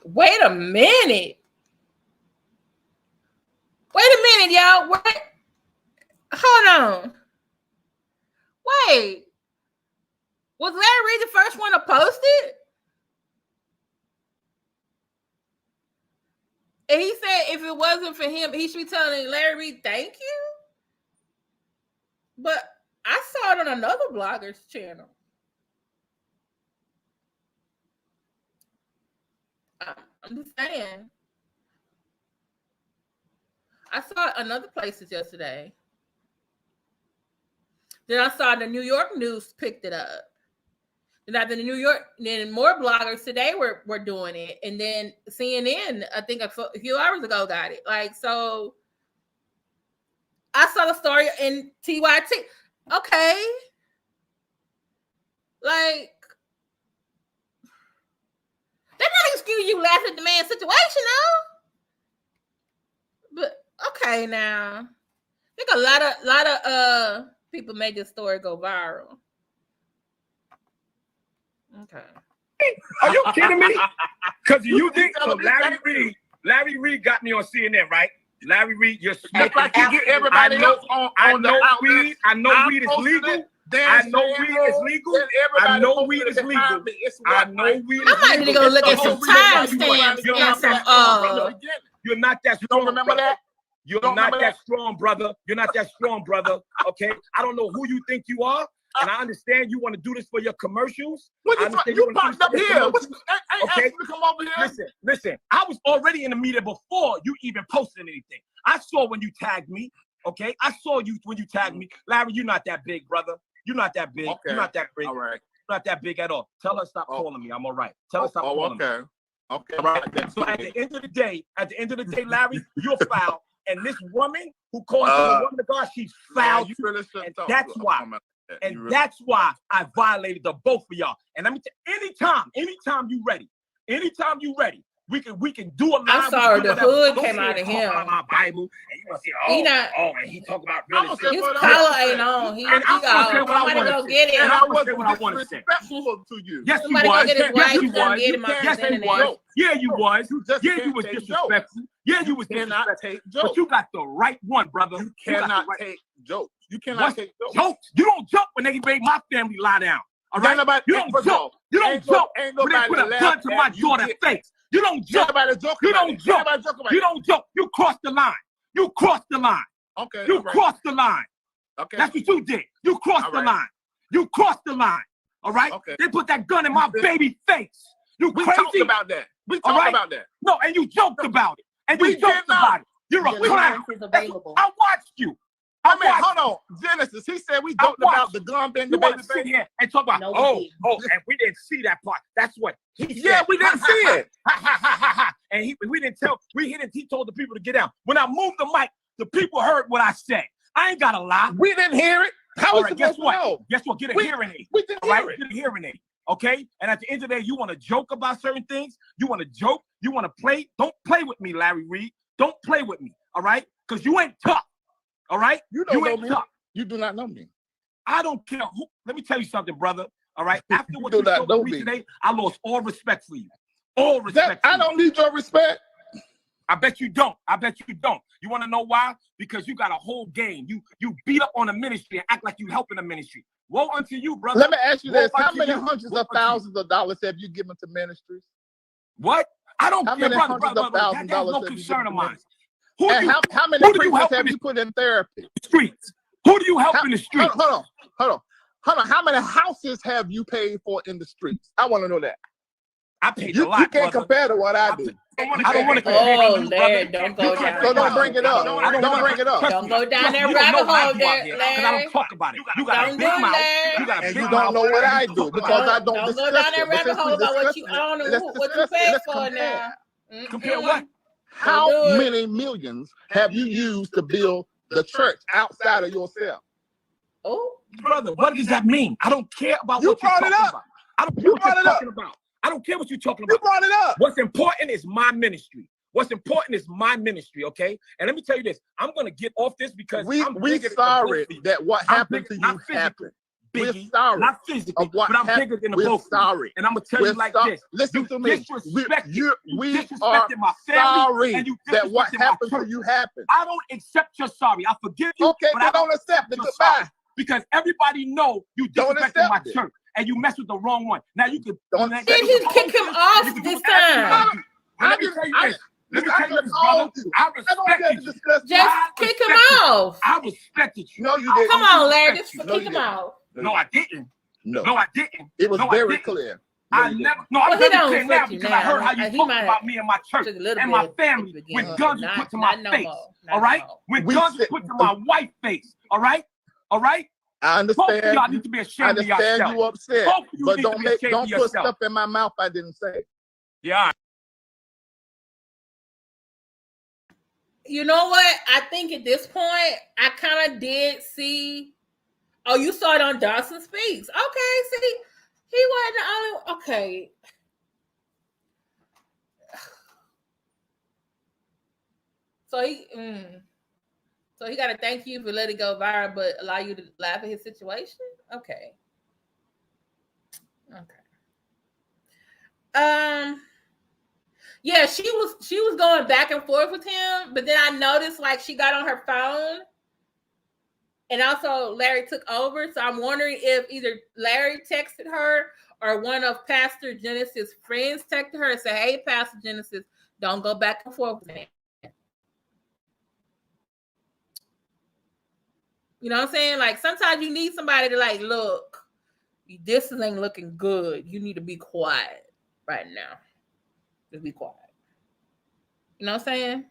y'all. Wait. Hold on. Wait. Was Larry Reid the first one to post it? And he said if it wasn't for him, he should be telling Larry Reid thank you. But I saw it on another blogger's channel. I'm just saying. I saw it in other places yesterday. Then I saw the New York News picked it up. Then more bloggers today were doing it. And then CNN, I think a few hours ago, got it. Like, so I saw the story in TYT. Okay. Like, that's not an excuse you laughing at the man's situation, though. But okay, now I think a lot of people made this story go viral. Okay. Are you kidding me? Because you think so? Larry Reid got me on CNN, right? Larry Reid, you're like you get everybody else on the outlet. I know weed is legal. I know weed is legal. I know weed is legal. I know weed is legal. I might need to go look at some timestamps and some. You're not that strong. You don't remember that? You're not that strong, brother. You're not that strong, brother. Okay? I don't know who you think you are. and I understand you want to do this for your commercials. What you popped up here? Ain't Okay, to come over here. Listen. I was already in the media before you even posted anything. I saw when you tagged me. Okay, I saw you when you tagged me. Larry, you're not that big, brother. You're not that big. Okay. You're not that big. All right. You're not that big at all. Tell her stop calling me. I'm all right. Tell her stop calling me. Okay. All right. So at the end of the day, Larry, you're foul. And this woman who calls her a woman of God, she's foul. And that's why. And that's why I violated the both of y'all. And let me tell you, anytime you ready, we can do a live. I'm sorry, the hood came out of him. My Bible, and you gonna say, and he talk about real estate. His collar ain't on. Somebody go get it. And I wasn't what I want to say. To you. Yes, you somebody was. Go get his wife. Yes, you was. Yes, you was. Yeah, you was. Yeah, you was disrespectful. Yeah, you was disrespectful. But you got the right one, brother. You cannot take jokes. You cannot take jokes. You don't joke when they made my family lie down. All right? You don't joke. You don't joke when they put a gun to my daughter's face. You don't joke. You don't joke. You don't joke. You crossed the line. You crossed the line. Okay. You crossed the line. Okay. That's what you did. You crossed the line. You crossed the line. All right? Okay. They put that gun in my baby face. You crazy? We talked about that. We talked about that. No, and you joked about it. And you joked about it. You're a clown. I watched you. Hold on, Genesis. He said we joked about the gun being the baby face. Here and talk about and we didn't see that part. That's what he said. We didn't see it. And we didn't tell. He told the people to get down. When I moved the mic, the people heard what I said. I ain't gotta lie. We didn't hear it. How is it? Guess what? Guess what? Get a hearing aid. We didn't hear it. Get a hearing aid. Okay. And at the end of the day, you want to joke about certain things. You want to joke. You want to play. Don't play with me, Larry Reid. Don't play with me. All right? Because you ain't tough. All right? You don't know me. Tough. You do not know me. I don't care who. Let me tell you something, brother. All right? After what you told me today, I lost all respect for you. All respect. I don't need your respect. I bet you don't. You want to know why? Because you got a whole game. You beat up on the ministry and act like you helping the ministry. Woe unto you, brother. Let me ask you this. How many hundreds of thousands of dollars have you given to ministries? What? I don't care, brother. That's no concern of mine. How many preachers have you put in therapy? Streets. Who do you help in the streets? Hold on. How many houses have you paid for in the streets? I want to know that. I paid a lot. You can't compare to what I do. I don't want to compare to you, brother. Don't go down. So don't bring it up. Don't bring it up. Don't go down that rabbit hole there, Larry. I don't talk about it. You got a big mouth. And you don't know what I do because I don't discuss it. Don't go down that rabbit hole about what you own and what you paid for now. Compare what? How many millions have you used to build the church outside of yourself? Oh, brother, what does that mean? I don't care about what you're talking about. I don't care what you're talking about. I don't care what you're talking about. You brought it up. What's important is my ministry. Okay? And let me tell you this. I'm going to get off this because we're sorry that what happened to you happened. We're sorry. Not physically, but I'm bigger than the both. We're sorry. And I'm going to tell you like this. Listen to me. We are my family sorry that what happened to you happened. I don't accept your sorry. I forgive you. Okay, but I don't accept it. Goodbye. Because everybody know you disrespected my church and you messed with the wrong one. Now you can. Did he kick him off this time? Let me tell you this. I respected you. Just kick him off. I respected you. No, you didn't. Come on, Larry. Just kick him off. No, I didn't. No, I didn't. It was very clear. I never. No, I really can't now because I heard how you talk about me and my church and my family when guns were put to my face. All right? When guns were put to my wife's face. All right? I understand. Y'all need to be ashamed of yourself. I understand you upset, but don't put stuff in my mouth I didn't say. Yeah. You know what? I think at this point, I kind of did see. Oh, you saw it on Dawson Speaks. Okay, see, he wasn't the only. Okay. So he got to thank you for letting it go viral, but allow you to laugh at his situation. Okay. Yeah, she was going back and forth with him, but then I noticed like she got on her phone, and also Larry took over. So I'm wondering if either Larry texted her or one of Pastor Genesis' friends texted her and said, "Hey, Pastor Genesis, don't go back and forth with me." You know what I'm saying? Like sometimes you need somebody to like, look, this ain't looking good. You need to be quiet right now. Just be quiet. You know what I'm saying?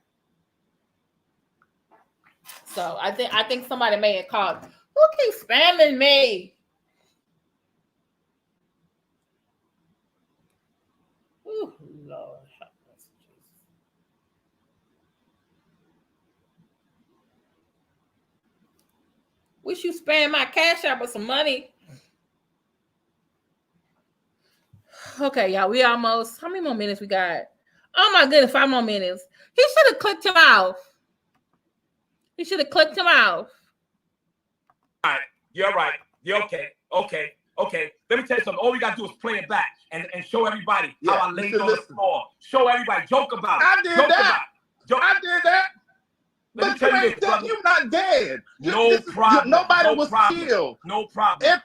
So I think somebody may have called. Who keeps spamming me? Ooh, Lord. Wish you spam my cash out with some money. Okay, y'all. We almost. How many more minutes we got? Oh my goodness, 5 more minutes. He should have clicked him out. He should have clicked him out. All right, you're right. You're okay. Okay. Let me tell you something. All we gotta do is play it back and show everybody how I laid on the floor. Show everybody. Joke about it. I did that. But you ain't dead. You're not dead. No problem. Nobody was killed. No problem.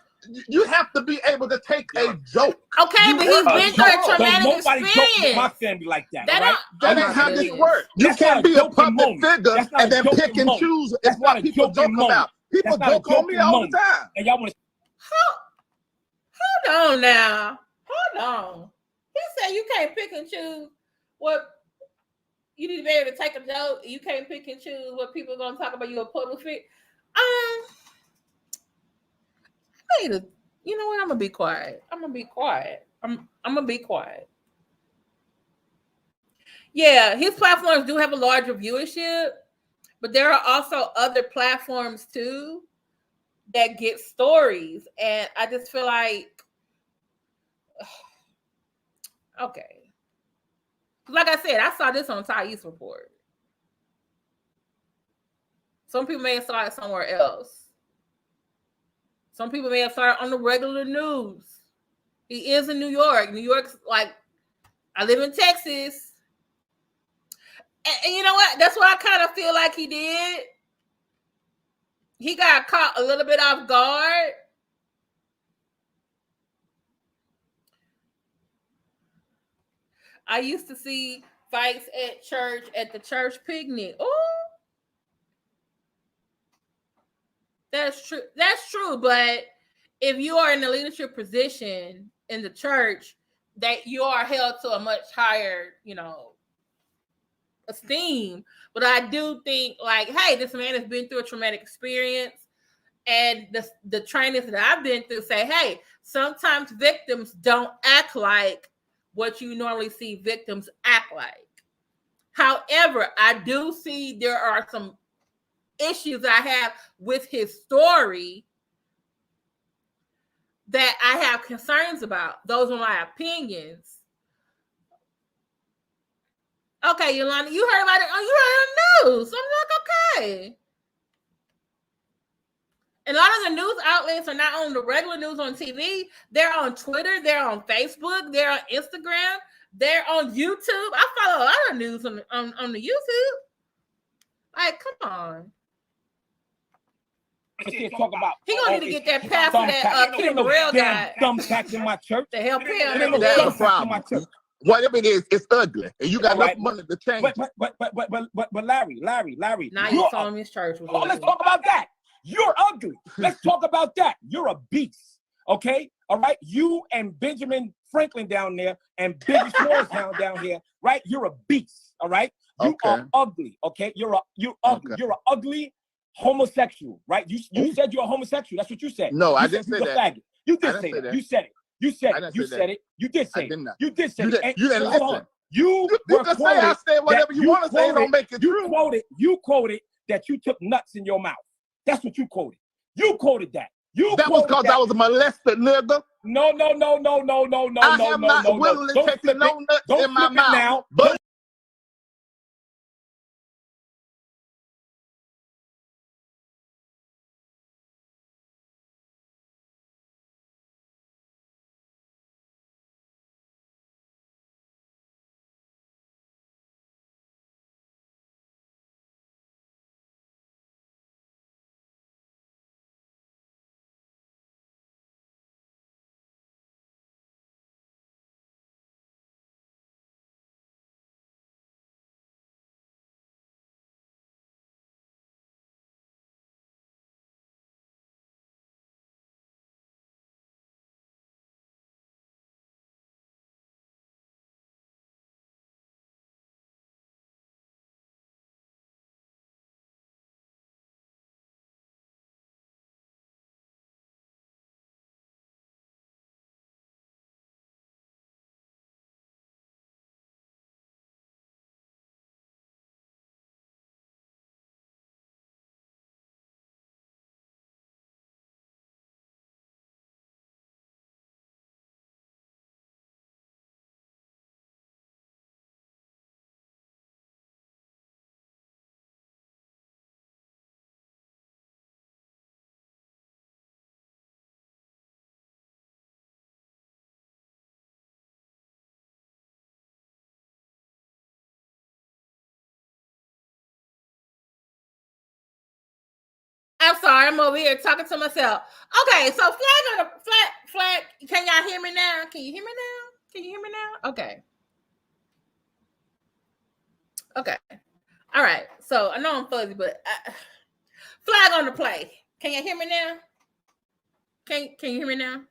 You have to be able to take a joke. Okay, but he's been through a traumatic experience. Jokes with my family like that. That ain't how this works. You can't be a public figure and then pick and choose. It's what people joke about. People joke on me all the time. And y'all want to hold on now. Hold on. He said you can't pick and choose what you need to be able to take a joke. You can't pick and choose what people are gonna talk about you a public figure. You know what? I'm gonna be quiet. I'm gonna be quiet. Yeah, his platforms do have a larger viewership, but there are also other platforms too that get stories, and I just feel like, okay, like I said, I saw this on Thais Report. Some people may have saw it somewhere else. Some people may have saw it on the regular news. He is in New York. New York's like, I live in Texas. And you know what? That's what I kind of feel like he did. He got caught a little bit off guard. I used to see fights at church, at the church picnic. Oh, that's true. That's true. But if you are in a leadership position in the church, that you are held to a much higher, esteem. But I do think, like, hey, this man has been through a traumatic experience. And the trainings that I've been through say, hey, sometimes victims don't act like what you normally see victims act like. However, I do see there are some issues I have with his story that I have concerns about. Those are my opinions. Okay, Yolanda, you heard about it. Oh, you heard it on the news. I'm like, okay. And a lot of the news outlets are not on the regular news on TV. They're on Twitter. They're on Facebook. They're on Instagram. They're on YouTube. I follow a lot of news on the YouTube. Like, come on. Talk about, he gonna need to get that pastor that Kim Burrell got. Thumbtacks in my church To help him. That's the problem. Whatever it is, it's ugly, and you got enough money to change. But Larry. Now you saw him in his church. Let's talk about that. You're ugly. Let's talk about that. You're a beast. Okay, all right. You and Benjamin Franklin down there, and Biggie Smalls down here, right? You're a beast. All right. You are ugly. Okay, you're ugly. Okay. You're an ugly homosexual, right? You said you're a homosexual. That's what you said. No, I didn't say that. Faggot. You did say that. You said it. You said it. You said it. You did say it. You did say it. You didn't listen. You can say I said whatever you want to say. Don't make it true. You quoted that you took nuts in your mouth. That's what you quoted. You quoted that. That was because I was a molested nigga. No. I have not willingly taken no nuts in my mouth. Now, but I'm sorry. I'm over here talking to myself. Okay, so flag. Can y'all hear me now? Can you hear me now? Can you hear me now? Okay. Okay. All right. So I know I'm fuzzy, but flag on the play. Can you hear me now? Can you hear me now?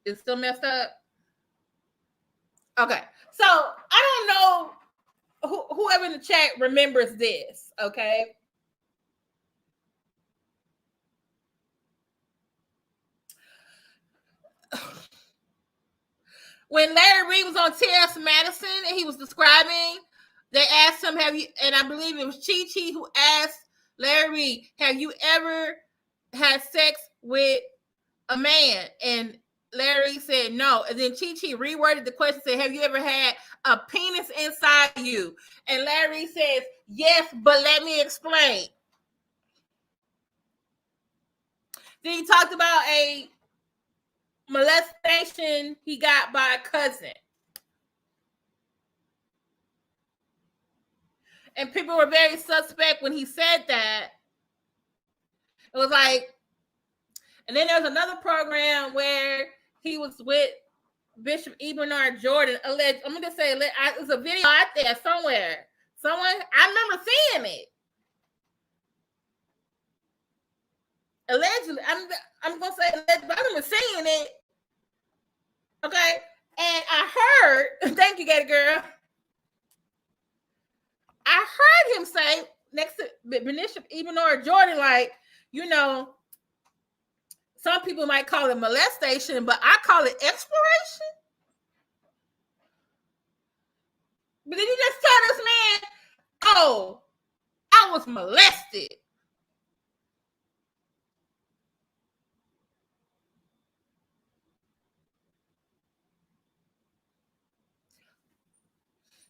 It's still messed up. Okay. So I don't know whoever in the chat remembers this. Okay. When Larry Reid was on T.S. Madison and he was describing, they asked him, have you, and I believe it was Chi who asked Larry Reid, have you ever had sex with a man? And Larry said no. And then Chi reworded the question, said, have you ever had a penis inside you? And Larry says, yes, but let me explain. Then he talked about a molestation he got by a cousin. And people were very suspect when he said that. It was like, and then there was another program where he was with Bishop Bernard Jordan. Alleged, I'm gonna say there's a video out there somewhere. I remember seeing it. Allegedly, I'm gonna say allegedly, I remember seeing it. Okay, and I heard, thank you, Gator Girl. I heard him say next to Bishop Bernard Jordan, like, you know, some people might call it molestation, but I call it exploration. But then you just tell this man, oh, I was molested.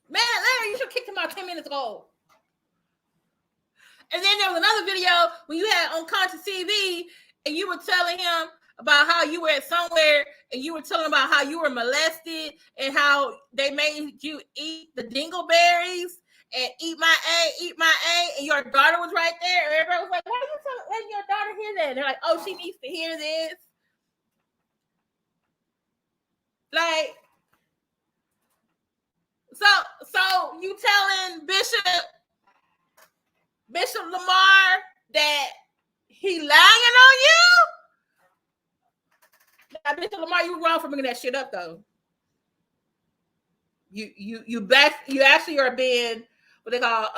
Man, Larry, you should kick him out 10 minutes ago. And then there was another video when you had on Conscious TV and you were telling him about how you were at somewhere and you were telling about how you were molested and how they made you eat the dingleberries and eat my A, and your daughter was right there. Everybody was like, why are you letting your daughter hear that? And they're like, oh, she needs to hear this. Like, so you telling Bishop Lamar that he lying on you? Now, Bishop Lamar, you wrong for bringing that shit up, though. You actually are being what they call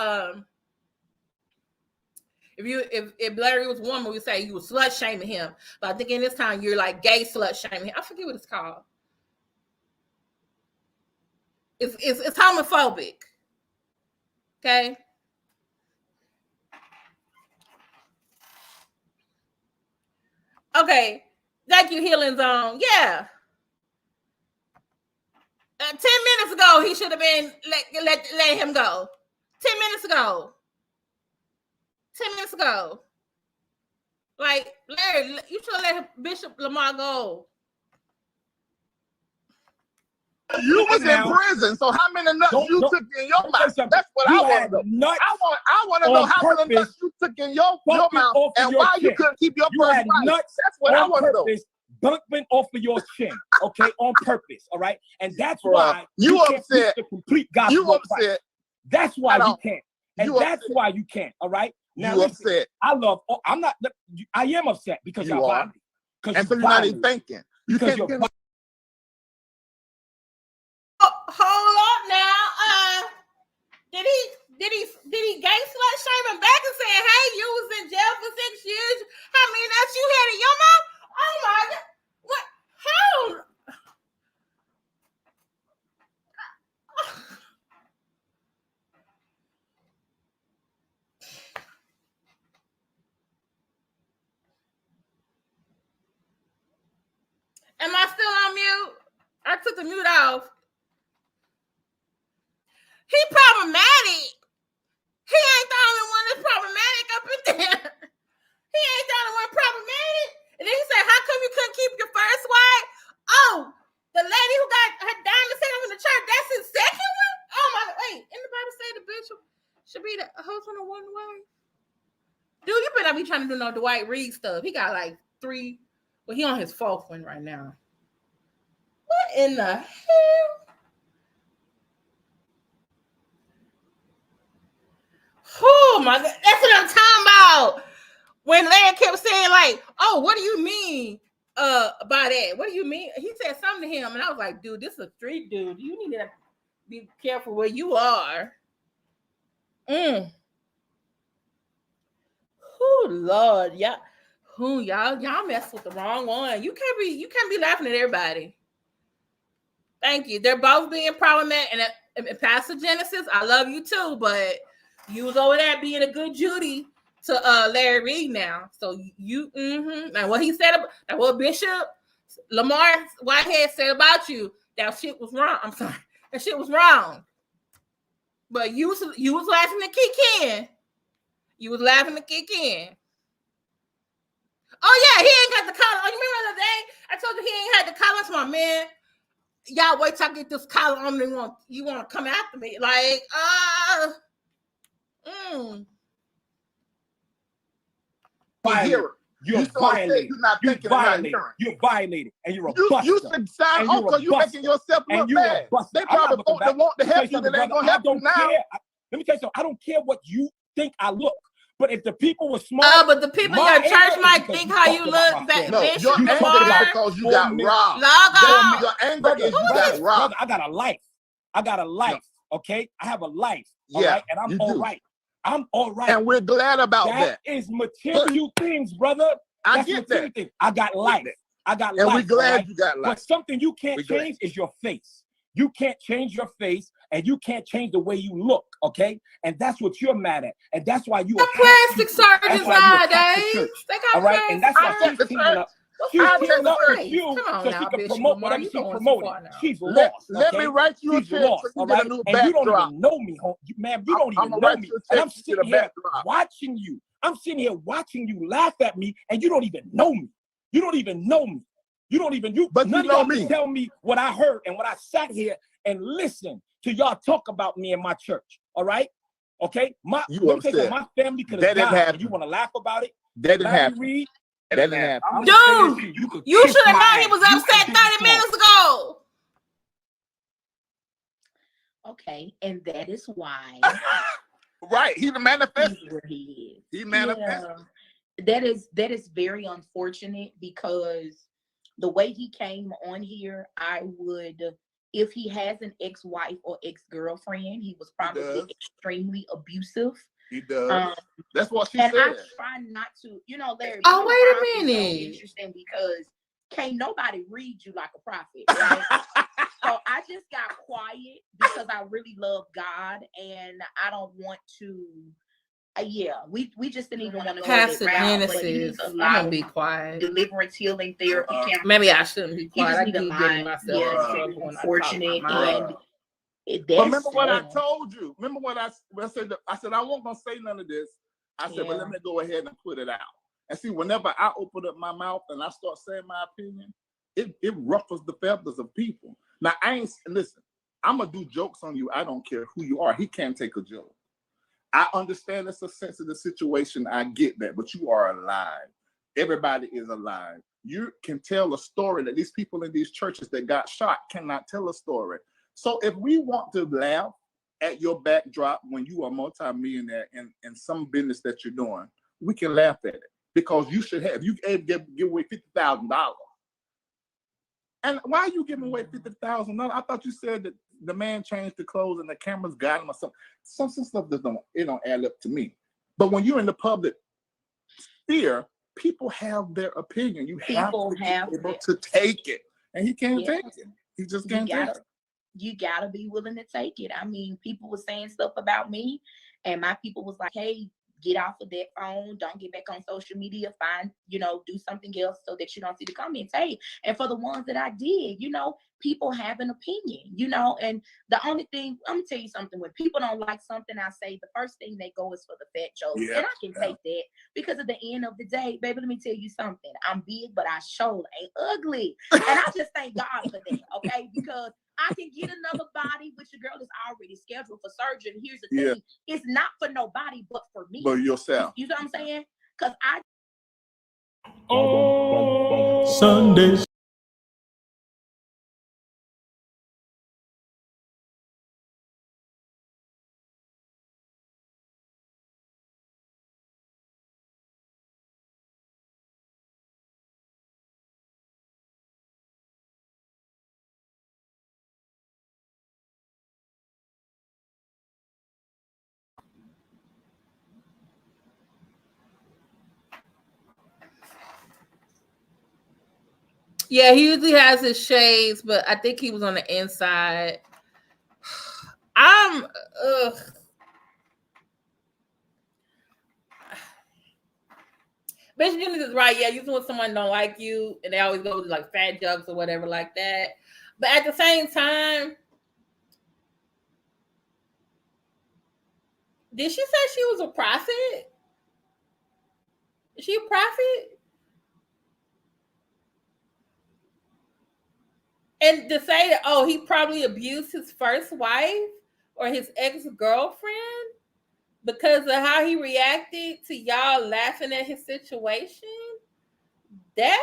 if Larry was a woman, we say you were slut shaming him. But I think in this time you're like gay slut shaming him. I forget what it's called. It's homophobic. Okay. Okay. Thank you, Healing Zone. Yeah. 10 minutes ago, he should have been let him go. 10 minutes ago. 10 minutes ago. Like, Larry, you should have let Bishop Lamar go. You was in prison, so how many nuts you took in your mouth? That's what I want to know. I want to know how many nuts you took in your mouth and why you couldn't keep your first wife. That's what I want to know. Bumping off of your chin, okay, on purpose, all right? And that's why you upset. The complete gospel. You upset. That's why you can't. And that's why you can't, all right? Now, you upset. I am upset because you y'all are. And so you're not even thinking. You can't get... Hold up now. Did he gay slut shame him back and say, hey, you was in jail for 6 years? How many nuts you had in your mouth? Oh my God. What? How? Am I still on mute? I took the mute off. He problematic. He ain't the only one that's problematic up in there. He ain't the only one problematic. And then he said, how come you couldn't keep your first wife? Oh, the lady who got her diamond set up in the church, that's his second one? Oh my God. Wait, in the Bible say the bishop should be the husband of one wife? Dude, you better be trying to do no Dwight Reed stuff. He got like 3. Well, he on his 4th one right now. What in the hell? Oh my God, that's what I'm talking about. When Larry kept saying like, "Oh, what do you mean by that? What do you mean?" He said something to him, and I was like, "Dude, this is a street dude. You need to be careful where you are." Oh Lord, y'all mess with the wrong one. You can't be laughing at everybody. Thank you. They're both being problematic, and Pastor Genesis, I love you too, but you was over there being a good Judy to Larry Reid now. So you and what he said about what Bishop Lamar Whitehead said about you, that shit was wrong. I'm sorry. That shit was wrong. But you was laughing to kick in. You was laughing to kick in. Oh yeah, he ain't got the collar. Oh, you remember the other day? I told you he ain't had the collar. To my man, y'all wait till I get this collar on. You want to come after me? Like, You're violated. You're violated, and you're a buster. You should sign off because you're making yourself look bad. They probably want to help you, but they ain't gonna help you now. Let me tell you something. I don't care what you think I look. But if the people were smart, but the people in your church might think how you look. No, your anger is because you got robbed. Your anger is you got robbed. I got a life. Okay, I have a life. All right, and I'm all right. I'm all right. And we're glad about that. That is material things, brother. I get that. Things. I got life. And we're glad you got life. But something you can't change is your face. You can't change your face, and you can't change the way you look, okay? And that's what you're mad at. And that's why you are plastic surgeons nowadays. They got all right, and that's why she's teaming up. She's teaming up with you so she can promote whatever she's promoting. She's lost. Let me write you a check so you get a new backdrop. And you don't even know me, man. You don't even know me. And I'm sitting here watching you. I'm sitting here watching you laugh at me, and you don't even know me. You don't even know me. But none of y'all can tell me what I heard and what I sat here and listened to y'all talk about me in my church. All right? Okay? My family could have died. And you want to laugh about it? That didn't happen. That didn't happen. Dude, you should have known he was upset 30 minutes ago. Okay, and that is why. Right, he manifested. Where he is. He manifested. Yeah. That is very unfortunate because the way he came on here, I would, if he has an ex-wife or ex-girlfriend, he was probably extremely abusive. He does. That's what she said. And I try not to, Larry. Oh, wait a minute. So interesting because can't nobody read you like a prophet, right? So I just got quiet because I really love God and I don't want to. We just didn't even want to Pastor Genesis. I'm gonna be quiet. Deliverance, healing, therapy. Maybe I shouldn't be quiet. I keep getting myself in trouble. Unfortunate, and remember what I told you. Remember what I said. I said I wasn't gonna say none of this. I said, but let me go ahead and put it out. And see, whenever I open up my mouth and I start saying my opinion, it ruffles the feathers of people. Now listen. I'm gonna do jokes on you. I don't care who you are. He can't take a joke. I understand it's a sensitive situation. I get that, but you are alive. Everybody is alive. You can tell a story that these people in these churches that got shot cannot tell a story. So if we want to laugh at your backdrop when you are a multimillionaire in some business that you're doing, we can laugh at it because you should have. You give away $50,000. And why are you giving away $50,000? I thought you said that the man changed the clothes and the cameras got him or something. Some stuff don't add up to me. But when you're in the public sphere, people have their opinion. You have to be able to take it. And he can't take it. He just can't take it. You gotta be willing to take it. I mean, people were saying stuff about me, and my people was like, hey, get off of that phone. Don't get back on social media. Find, do something else so that you don't see the comments. Hey, and for the ones that I did, people have an opinion, and the only thing, I'm gonna tell you something, when people don't like something I say, the first thing they go is for the fat jokes. And I can take that because at the end of the day, baby, let me tell you something. I'm big, but I sure ain't ugly. And I just thank God for that, okay? Because I can get another body, which your girl is already scheduled for surgery. And here's the thing, it's not for nobody but for me. But yourself. You know what I'm saying? Because I Sundays. Yeah, he usually has his shades, but I think he was on the inside. Bishop Jennings is right. Yeah, usually when someone don't like you, and they always go to like fat jokes or whatever like that. But at the same time, did she say she was a prophet? Is she a prophet? And to say that, oh, he probably abused his first wife or his ex-girlfriend because of how he reacted to y'all laughing at his situation, that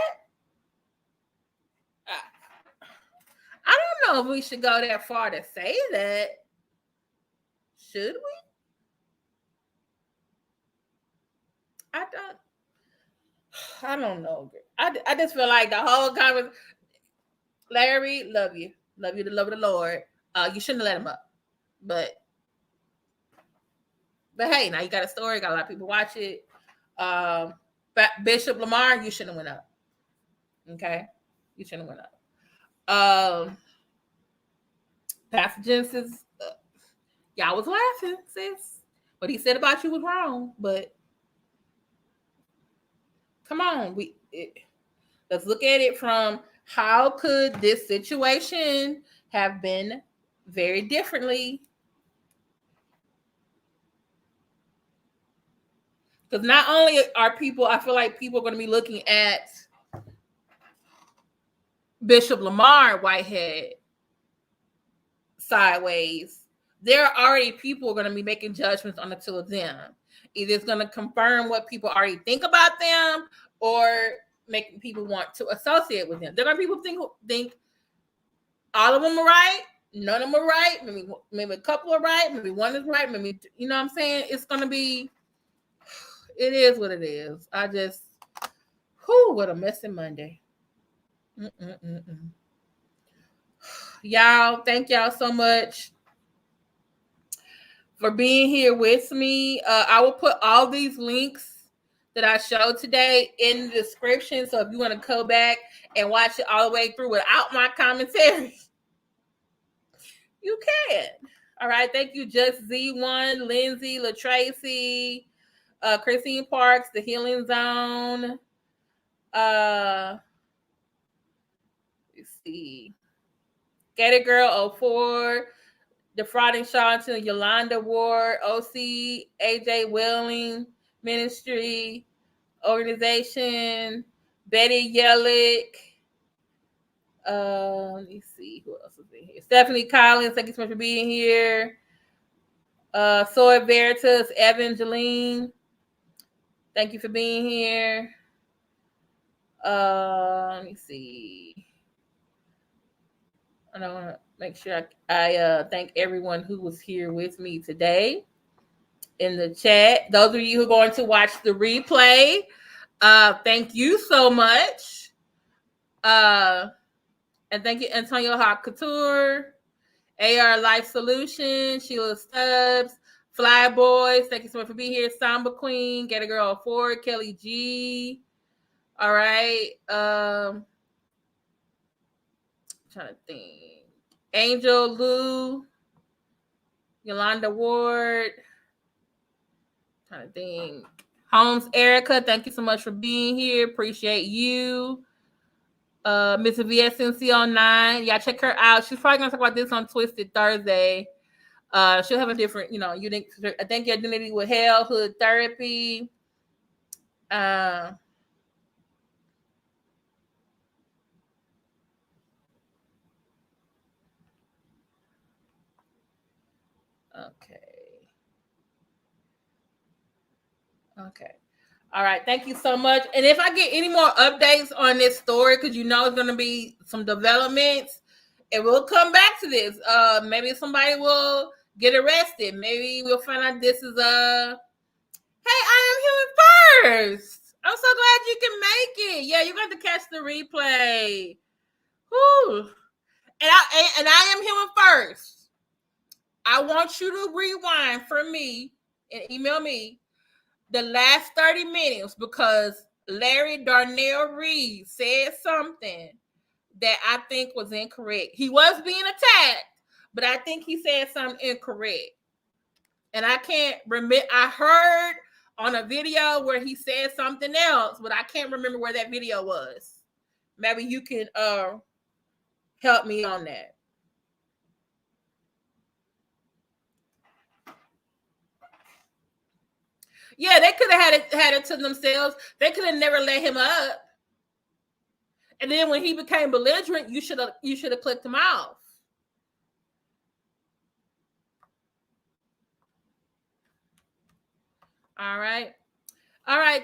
I don't know if we should go that far to say that. Should we? I don't know. I just feel like the whole conversation, Larry, love you the love of the Lord. You shouldn't have let him up, but hey, now you got a story, got a lot of people watch it. Bishop Lamar, you shouldn't have went up. Okay, you shouldn't have went up. Pastor Genesis, y'all was laughing, sis. What he said about you was wrong, but come on, let's look at it from how could this situation have been very differently. Because not only are people, I feel like people are going to be looking at Bishop Lamar Whitehead sideways. There are already people going to be making judgments on the two of them. Either it's going to confirm what people already think about them or making people want to associate with them. There are people think all of them are right, none of them are right, maybe a couple are right, maybe one is right, maybe, you know what I'm saying? It's going to be, it is what it is. What a messy Monday. Y'all, thank y'all so much for being here with me. I will put all these links that I showed today in the description. So if you want to go back and watch it all the way through without my commentary, you can. All right. Thank you, Just Z1, Lindsay, LaTracy, Christine Parks, The Healing Zone. Let's see. Gator Girl 04, Defrauding Charlton, Yolanda Ward, OC, AJ Welling Ministry, Organization, Betty Yellick. Let me see who else is in here. Stephanie Collins, thank you so much for being here. Soy Veritas, Evangeline, thank you for being here. Let me see. I don't want to make sure I thank everyone who was here with me today in the chat. Those of you who are going to watch the replay, thank you so much. And thank you, Antonio Hawk Couture, AR Life Solutions, Sheila Stubbs, Fly Boys. Thank you so much for being here. Samba Queen, Get a Girl 4, Kelly G. All right. Trying to think. Angel Lou, Yolanda Ward. Trying to think. Holmes Erica, thank you so much for being here. Appreciate you. Miss VSNC09. Yeah, check her out. She's probably gonna talk about this on Twisted Thursday. She'll have a different, unique. I think your identity with Hell, Hood Therapy. Okay. All right, thank you so much. And if I get any more updates on this story, because you know it's going to be some developments, and we'll come back to this. Maybe somebody will get arrested. Maybe we'll find out this is a. Hey, I am human first. I'm so glad you can make it. Yeah, you're going to catch the replay. Whew. And I am human first. I want you to rewind for me and email me the last 30 minutes because Larry Darnell Reid said something that I think was incorrect. He was being attacked, but I think he said something incorrect. And I can't remember. I heard on a video where he said something else, but I can't remember where that video was. Maybe you can help me on that. Yeah, they could have had it to themselves. They could have never let him up. And then when he became belligerent, you should have clicked him off. All right.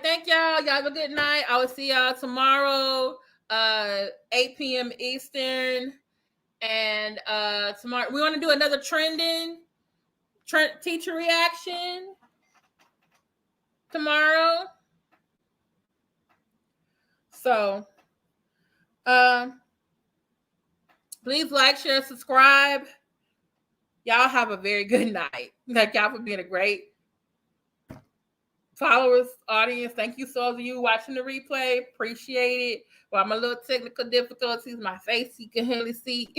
Thank y'all. Y'all have a good night. I will see y'all tomorrow, 8 p.m. Eastern. And tomorrow we want to do another teacher reaction tomorrow. So please like, share, subscribe. Y'all have a very good night. Thank y'all for being a great followers, audience. Thank you, so of you watching the replay. Appreciate it. Well, my little technical difficulties, my face you can hardly see.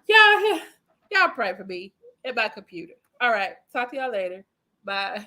Y'all pray for me and my computer. All right. Talk to y'all later. Bye.